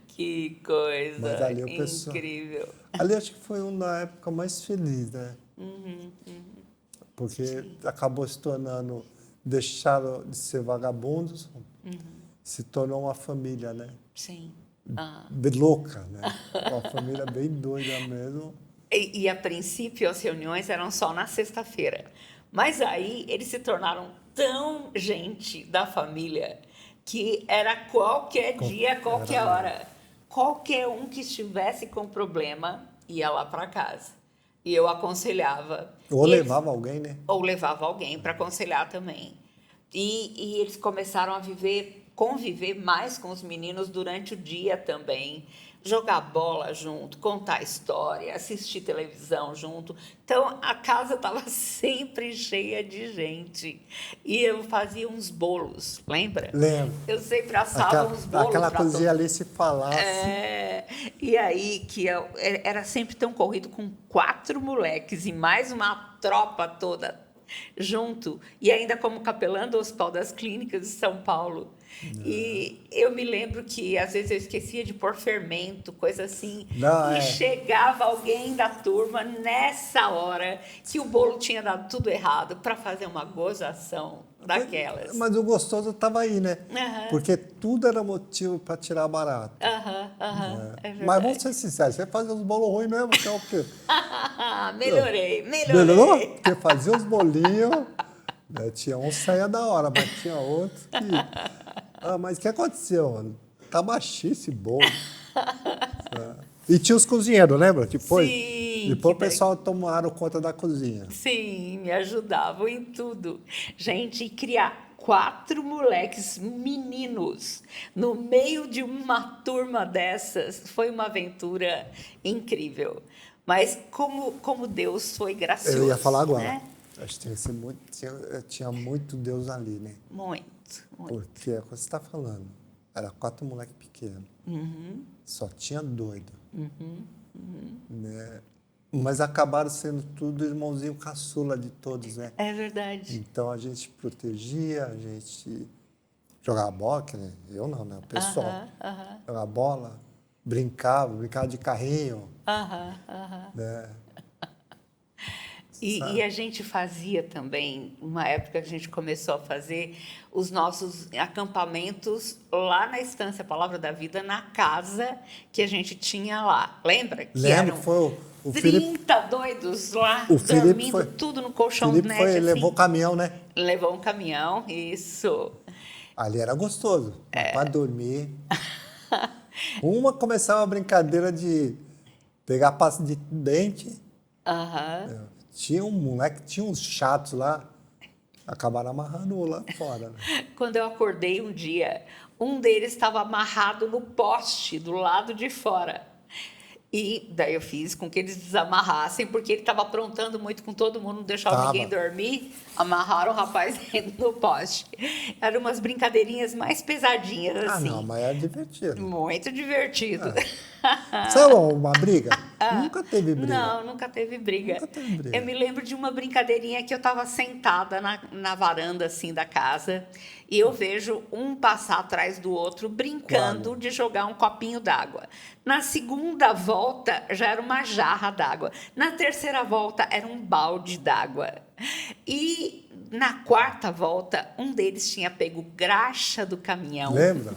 Que coisa Mas ali o pessoal... incrível. Ali acho que foi uma da época mais feliz, né? Porque acabou se tornando... Deixaram de ser vagabundos, se tornou uma família, né? Sim. Bem louca, né? Uma família bem doida mesmo. E a princípio as reuniões eram só na sexta-feira. Mas aí eles se tornaram tão gente da família que era qualquer dia, qualquer hora. Qualquer um que estivesse com problema ia lá para casa. E eu aconselhava. Ou E eles- levava alguém, né? ou levava alguém para aconselhar também. E eles começaram a conviver mais com os meninos durante o dia também, jogar bola junto, contar história, assistir televisão junto. Então a casa estava sempre cheia de gente. E eu fazia uns bolos, lembra? Lembro. Eu sempre assava uns bolos. Aquela pra cozinha todo- ali se falasse. E aí que era sempre tão corrido com 4 moleques e mais uma tropa toda junto, e ainda como capelã do Hospital das Clínicas de São Paulo. E eu me lembro que às vezes eu esquecia de pôr fermento, coisa assim, Não, e chegava alguém da turma nessa hora que o bolo tinha dado tudo errado para fazer uma gozação daquelas. Mas o gostoso estava aí, né? Aham. Porque tudo era motivo para tirar barato. Aham, é verdade. Mas vamos ser sinceros, você fazia uns bolos ruins mesmo, que é o quê? Melhorei. Melhorou? Porque fazia os bolinhos, né? Tinha uns que saía da hora, mas tinha outros que... Ah, mas o que aconteceu? Tá baixinho esse bolo. E tinha os cozinheiros, lembra? Depois, Sim, depois o que daí- pessoal tomaram conta da cozinha. Sim, me ajudavam em tudo. Gente, e criar 4 moleques meninos no meio de uma turma dessas foi uma aventura incrível. Mas como Deus foi gracioso. Eu ia falar agora. Né? Acho que tinha muito Deus ali, né? Muito. Porque é o que você está falando. Era 4 moleques pequenos. Só tinha doido. Né? Mas acabaram sendo tudo irmãozinho caçula de todos, né? É verdade. Então a gente protegia, a gente jogava bola, que, né? Eu não, né? O pessoal. Jogava bola, brincava de carrinho. Né? E a gente fazia também, uma época que a gente começou a fazer os nossos acampamentos lá na Estância Palavra da Vida, na casa que a gente tinha lá. Lembra? Que Lembro eram que foi o 30 Felipe. doidos lá, O Felipe dormindo foi, tudo no colchão Felipe net, foi, assim. levou o caminhão, né? Levou um caminhão, isso. Ali era gostoso, para dormir. Uma começava a brincadeira de pegar pasta de dente. Aham. Tinha um moleque, tinha uns chatos lá, acabaram amarrando lá fora. Né? Quando eu acordei um dia, um deles estava amarrado no poste do lado de fora. E daí eu fiz com que eles desamarrassem, porque ele estava aprontando muito com todo mundo, não deixava ninguém Tava. dormir. Amarraram o rapaz dentro do poste. Eram umas brincadeirinhas mais pesadinhas, Ah, assim. não, mas é divertido. Muito divertido. Sabe uma briga? Nunca teve briga. Não, nunca teve briga. Nunca teve briga. Eu me lembro de uma brincadeirinha que eu estava sentada na varanda assim da casa e eu vejo um passar atrás do outro brincando Qual? de jogar um copinho d'água. Na segunda volta já era uma jarra d'água. Na terceira volta era um balde d'água. E na quarta volta um deles tinha pego graxa do caminhão. Lembra?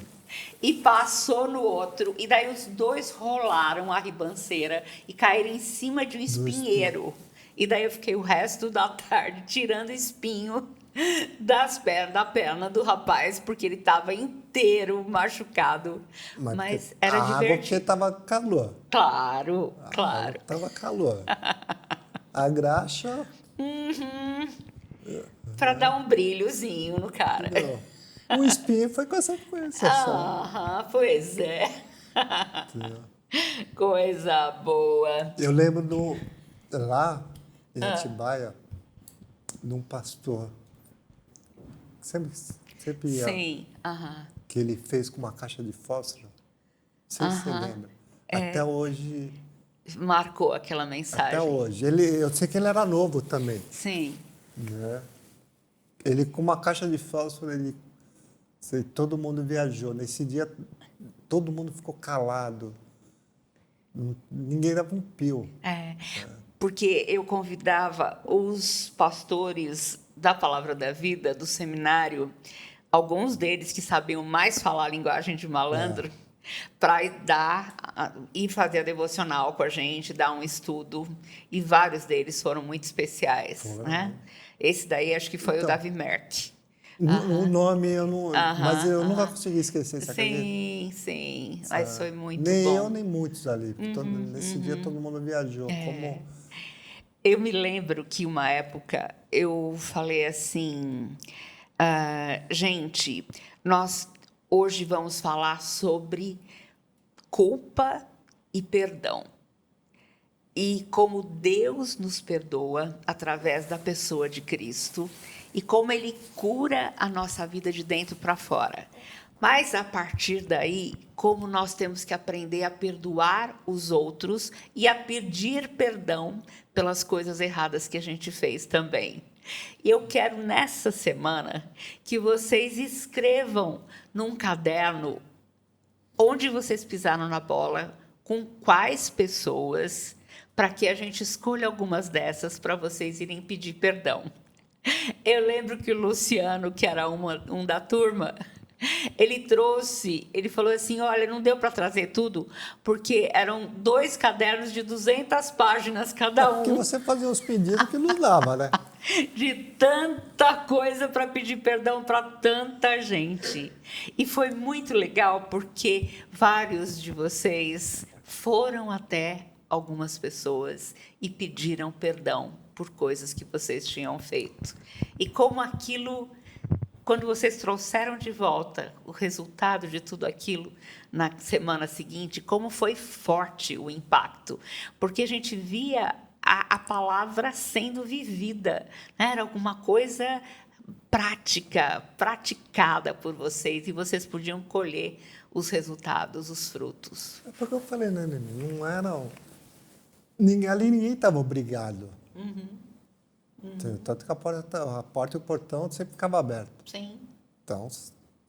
E passou no outro, e daí os dois rolaram a ribanceira e caíram em cima de um espinheiro. E daí eu fiquei o resto da tarde tirando espinho da perna do rapaz, porque ele estava inteiro machucado. Mas era a água porque divertido. tava calor. Claro, A claro. água tava calor. A graxa... Para dar um brilhozinho no cara. não. O espinho foi consequência só. Aham, pois é. Coisa boa. Eu lembro lá em Atibaia, de um pastor, sempre ia, Sim, aham. que ele fez com uma caixa de fósforo. Não sei se você lembra. Até hoje, Marcou aquela mensagem. até hoje. Eu sei que ele era novo também. Sim. Né? Ele, com uma caixa de fósforo, todo mundo viajou. Nesse dia, todo mundo ficou calado. Ninguém dava um pio. Porque eu convidava os pastores da Palavra da Vida, do seminário, alguns deles que sabiam mais falar a linguagem de malandro, para ir fazer a devocional com a gente, dar um estudo. E vários deles foram muito especiais. Né? Esse daí acho que foi o Davi Merck. O nome eu não... mas eu nunca consegui esquecer, você acredita? Sim. Mas foi muito nem bom. eu, nem muitos ali. Nesse dia todo mundo viajou. Eu me lembro que uma época eu falei assim, gente, nós hoje vamos falar sobre culpa e perdão. E como Deus nos perdoa através da pessoa de Cristo e como Ele cura a nossa vida de dentro para fora. Mas, a partir daí, como nós temos que aprender a perdoar os outros e a pedir perdão pelas coisas erradas que a gente fez também. E eu quero, nessa semana, que vocês escrevam num caderno onde vocês pisaram na bola, com quais pessoas, para que a gente escolha algumas dessas para vocês irem pedir perdão. Eu lembro que o Luciano, que era um da turma, ele falou assim, olha, não deu para trazer tudo, porque eram 2 cadernos de 200 páginas cada um. Porque você fazia os pedidos que não dava, né? De tanta coisa para pedir perdão para tanta gente. E foi muito legal, porque vários de vocês foram até algumas pessoas e pediram perdão por coisas que vocês tinham feito. E como aquilo, quando vocês trouxeram de volta o resultado de tudo aquilo na semana seguinte, como foi forte o impacto. Porque a gente via a palavra sendo vivida, né? Era alguma coisa praticada por vocês, e vocês podiam colher os resultados, os frutos. É porque eu falei, né, Nenê? Não era... ninguém estava obrigado. Tanto que a porta e o portão sempre ficava aberto. Sim. Então,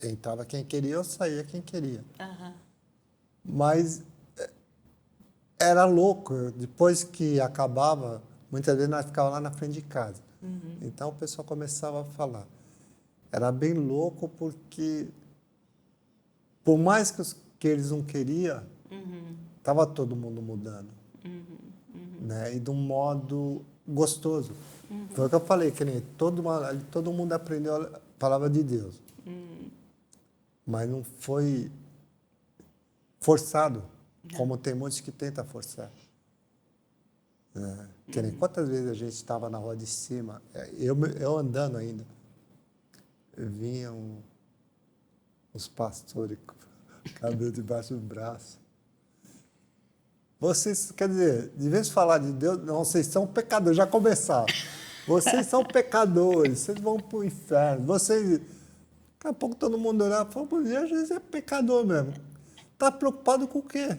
entrava quem queria ou saía quem queria. Mas era louco. Depois que acabava, muitas vezes nós ficávamos lá na frente de casa. Então, o pessoal começava a falar. Era bem louco porque, por mais que eles não queriam, estava todo mundo mudando. Né? E de um modo gostoso. Foi o que eu falei, que nem todo mundo aprendeu a palavra de Deus. Mas não foi forçado, como tem muitos que tentam forçar. Que nem quantas vezes a gente estava na rua de cima, eu andando ainda, vinham os pastores com o cabelo debaixo do braço. Vocês, quer dizer, de vez em falar de Deus, não, vocês são pecadores, já começaram. Vocês são pecadores, vocês vão para o inferno. Vocês. Daqui a pouco todo mundo olhava e falou, pô, Jesus é pecador mesmo. Está preocupado com o quê?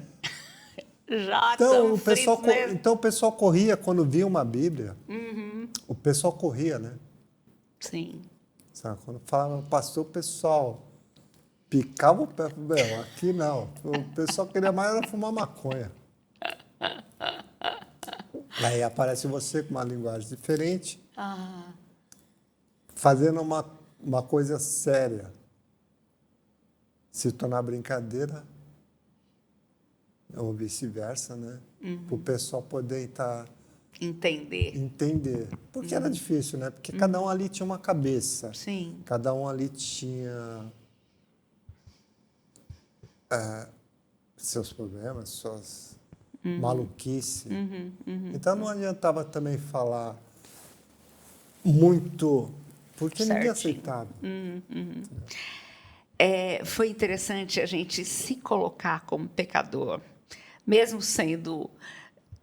Já Então estão fritos mesmo. então o pessoal corria quando via uma Bíblia. O pessoal corria, né? Sim. Sabe? Quando falava pastor, o pessoal picava o pé. Meu, aqui não. O pessoal queria mais era fumar maconha. Aí aparece você com uma linguagem diferente, fazendo uma coisa séria. Se tornar brincadeira, ou vice-versa, né? Para o pessoal poder entender. Porque era difícil, né? Porque cada um ali tinha uma cabeça. Sim. Cada um ali tinha seus problemas, suas maluquices. Então não adiantava também falar muito, porque ninguém aceitava. Foi interessante a gente se colocar como pecador, mesmo sendo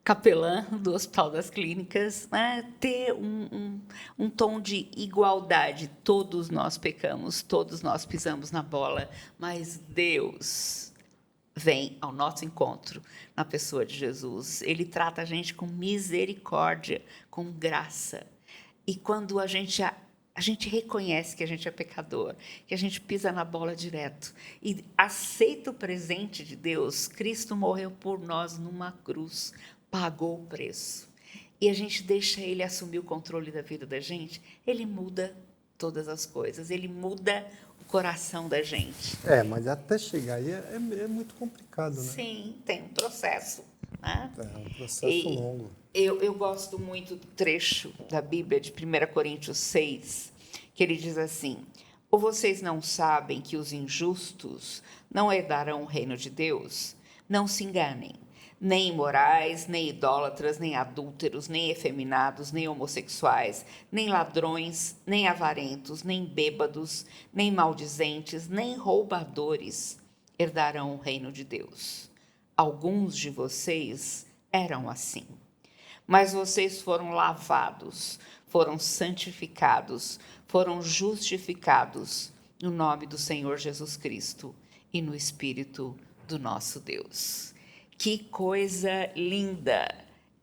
capelã do Hospital das Clínicas, né? Ter um tom de igualdade. Todos nós pecamos, todos nós pisamos na bola, mas Deus vem ao nosso encontro na pessoa de Jesus. Ele trata a gente com misericórdia, com graça. E quando a gente reconhece que a gente é pecador, que a gente pisa na bola direto e aceita o presente de Deus, Cristo morreu por nós numa cruz, pagou o preço. E a gente deixa Ele assumir o controle da vida da gente, Ele muda todas as coisas, Ele muda o coração da gente. Mas até chegar aí é muito complicado, né? Sim, tem um processo. Né? É um processo longo. Eu gosto muito do trecho da Bíblia de 1 Coríntios 6, que ele diz assim: ou vocês não sabem que os injustos não herdarão o reino de Deus? Não se enganem. Nem imorais, nem idólatras, nem adúlteros, nem efeminados, nem homossexuais, nem ladrões, nem avarentos, nem bêbados, nem maldizentes, nem roubadores herdarão o reino de Deus. Alguns de vocês eram assim. Mas vocês foram lavados, foram santificados, foram justificados no nome do Senhor Jesus Cristo e no Espírito do nosso Deus. Que coisa linda!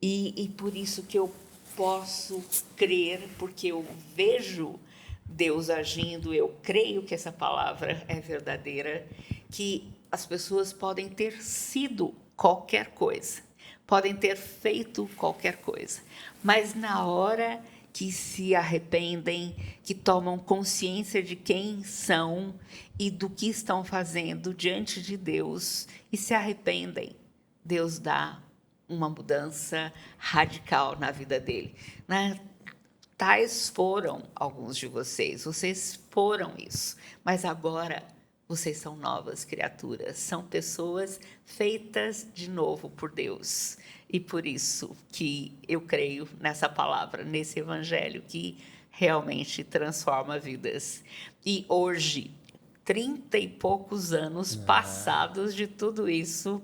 E por isso que eu posso crer, porque eu vejo Deus agindo, eu creio que essa palavra é verdadeira, que as pessoas podem ter sido qualquer coisa, podem ter feito qualquer coisa, mas na hora que se arrependem, que tomam consciência de quem são e do que estão fazendo diante de Deus e se arrependem, Deus dá uma mudança radical na vida dele. Né? Tais foram alguns de vocês foram isso, mas agora vocês são novas criaturas, são pessoas feitas de novo por Deus. E por isso que eu creio nessa palavra, nesse evangelho que realmente transforma vidas. E hoje, 30 e poucos anos passados de tudo isso,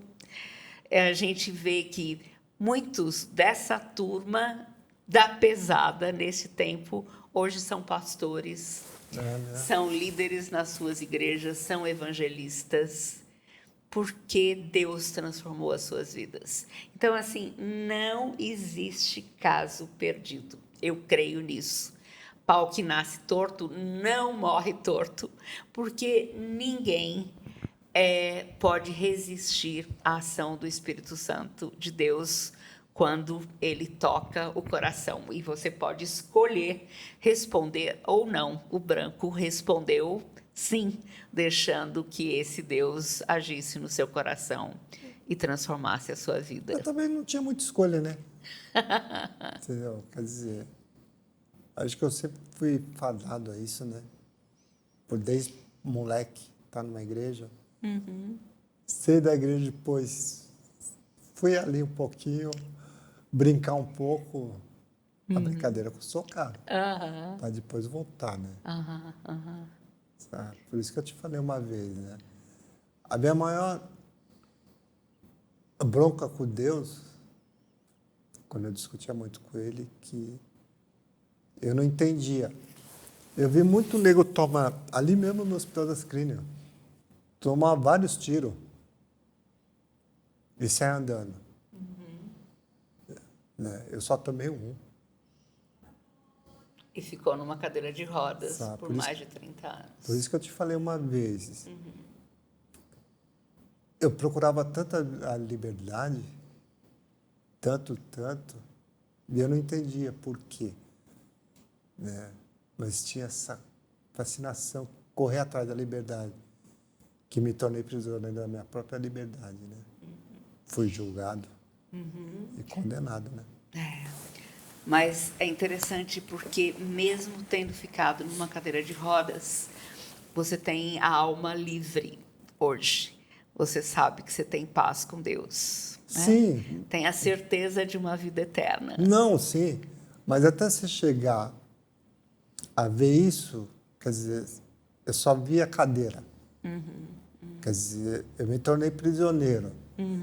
a gente vê que muitos dessa turma da pesada nesse tempo hoje são pastores, são líderes nas suas igrejas, são evangelistas, porque Deus transformou as suas vidas. Então, assim, não existe caso perdido. Eu creio nisso. Pau que nasce torto não morre torto, porque ninguém pode resistir à ação do Espírito Santo de Deus quando ele toca o coração. E você pode escolher responder ou não. O branco respondeu sim, deixando que esse Deus agisse no seu coração e transformasse a sua vida. Eu também não tinha muita escolha, né? Entendeu? Quer dizer, acho que eu sempre fui fadado a isso, né? Por desde moleque estar numa igreja. Ser da igreja depois, fui ali um pouquinho, brincar um pouco. A brincadeira custou caro. Aham. Para depois voltar, né? Aham. Aham. Sabe? Por isso que eu te falei uma vez, né? A minha maior bronca com Deus, quando eu discutia muito com ele, que eu não entendia. Eu vi muito nego tomar, ali mesmo no Hospital das Clínicas, tomar vários tiros e sair andando. Né? Eu só tomei um. E ficou numa cadeira de rodas Sabe, por por isso- mais de 30 anos. Por isso que eu te falei uma vez. Eu procurava tanta a liberdade, tanto, e eu não entendia por quê. Né? Mas tinha essa fascinação, correr atrás da liberdade, que me tornei prisioneiro da minha própria liberdade. Né? Fui julgado e condenado. Né? Mas é interessante porque, mesmo tendo ficado numa cadeira de rodas, você tem a alma livre hoje. Você sabe que você tem paz com Deus. Né? Sim. Tem a certeza de uma vida eterna. Não, sim. Mas até você chegar a ver isso, quer dizer, eu só vi a cadeira. Quer dizer, eu me tornei prisioneiro.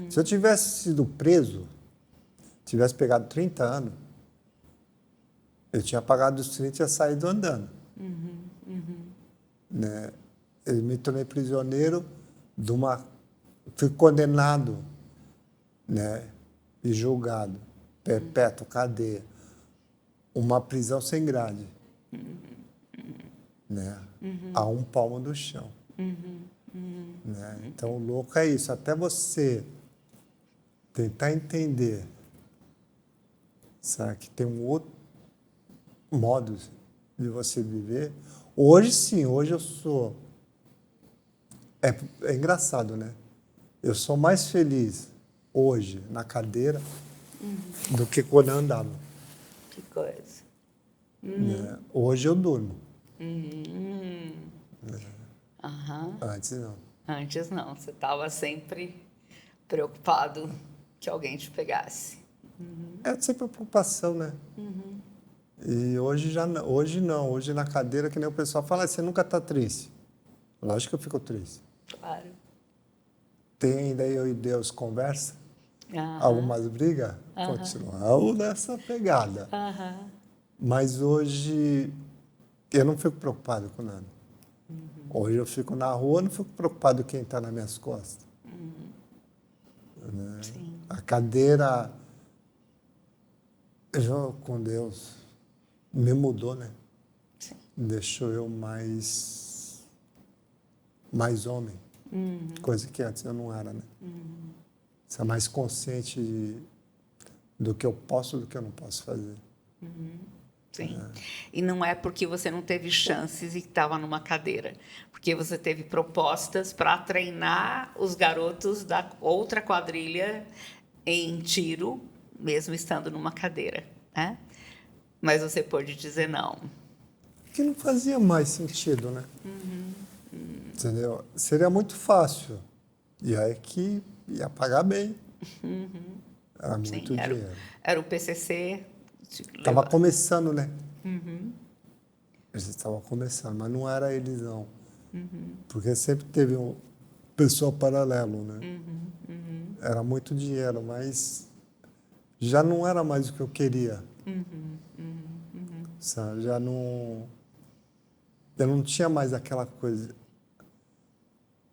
Se eu tivesse sido preso, tivesse pegado 30 anos, eu tinha pagado os 30 e tinha saído andando. Né? Eu me tornei prisioneiro de uma... Fui condenado, né? E julgado, perpétuo, cadeia. Uma prisão sem grade. Né? A um palmo do chão. Né? Então, o louco é isso. Até você tentar entender, sabe, que tem um outro modo de você viver. Hoje, sim, hoje eu sou... É engraçado, né? Eu sou mais feliz hoje na cadeira do que quando eu andava. Que coisa. Né? Hoje eu durmo. Aham. Antes não. Antes não, você estava sempre preocupado que alguém te pegasse. É sempre uma preocupação, né? E hoje já não. Hoje não. Hoje na cadeira, que nem o pessoal fala, você nunca está triste. Lógico que eu fico triste. Claro. Tem daí eu e Deus conversa, Aham. algumas brigas, continuamos nessa pegada. Aham. Mas hoje eu não fico preocupado com nada. Hoje eu fico na rua, não fico preocupado com quem está nas minhas costas. Né? Sim. A cadeira, eu, com Deus, me mudou, né? Sim. Deixou eu mais homem. Coisa que antes eu não era, né? Ser mais consciente do que eu posso e do que eu não posso fazer. Sim. E não é porque você não teve chances e estava numa cadeira, porque você teve propostas para treinar os garotos da outra quadrilha em tiro, mesmo estando numa cadeira, né? Mas você pôde dizer não. Que não fazia mais sentido, né? Entendeu? Seria muito fácil. E aí que ia pagar bem. Era muito Sim, dinheiro. era o PCC. Estava começando, né? Eles estavam começando, mas não era eles, não. Porque sempre teve um pessoal paralelo, né? Era muito dinheiro, mas já não era mais o que eu queria. Sabe? Já não... Eu não tinha mais aquela coisa,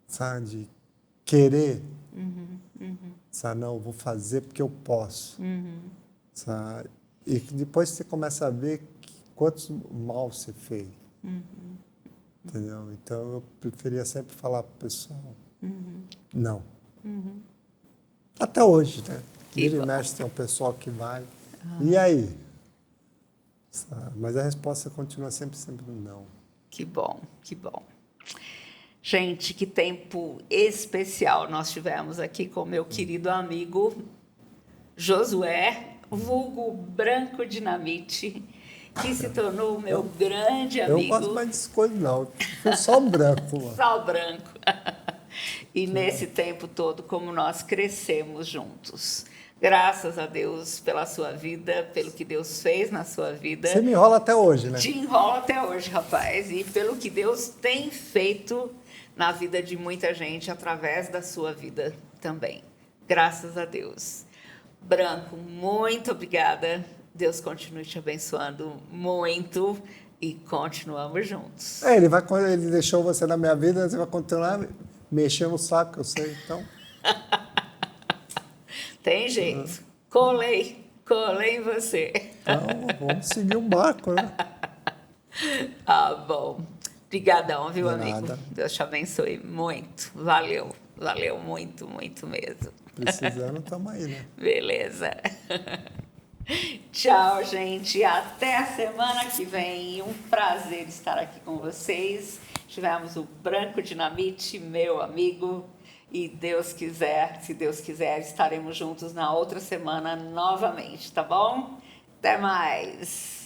sabe, de querer. Sabe? Não, eu vou fazer porque eu posso. Sabe? E depois você começa a ver quantos mal você fez. Entendeu? Então, eu preferia sempre falar para o pessoal, não. Até hoje, né? Vira e mexe, tem um pessoal que vai. E aí? Sabe? Mas a resposta continua sempre não. Que bom, que bom. Gente, que tempo especial nós tivemos aqui com meu querido amigo Josué, vulgo Branco Dinamite, que se tornou meu grande Eu não amigo. gosto mais dessas coisas, não. Foi só branco. Mano. Só branco. E nesse tempo todo, como nós crescemos juntos. Graças a Deus pela sua vida, pelo que Deus fez na sua vida. Você me enrola até hoje, né? Te enrola até hoje, rapaz. E pelo que Deus tem feito na vida de muita gente, através da sua vida também. Graças a Deus. Branco, muito obrigada. Deus continue te abençoando muito e continuamos juntos. Ele deixou você na minha vida, você vai continuar mexendo o saco, eu sei, então. Tem jeito. Colei em você. Então, vamos seguir o barco, né? Ah, bom. Obrigadão, viu, De amigo? nada. Deus te abençoe muito. Valeu muito, muito mesmo. Precisando, estamos aí, né? Beleza. Tchau, gente. Até a semana que vem. Um prazer estar aqui com vocês. Tivemos o Branco Dinamite, meu amigo. E Deus quiser, se Deus quiser, estaremos juntos na outra semana novamente, tá bom? Até mais.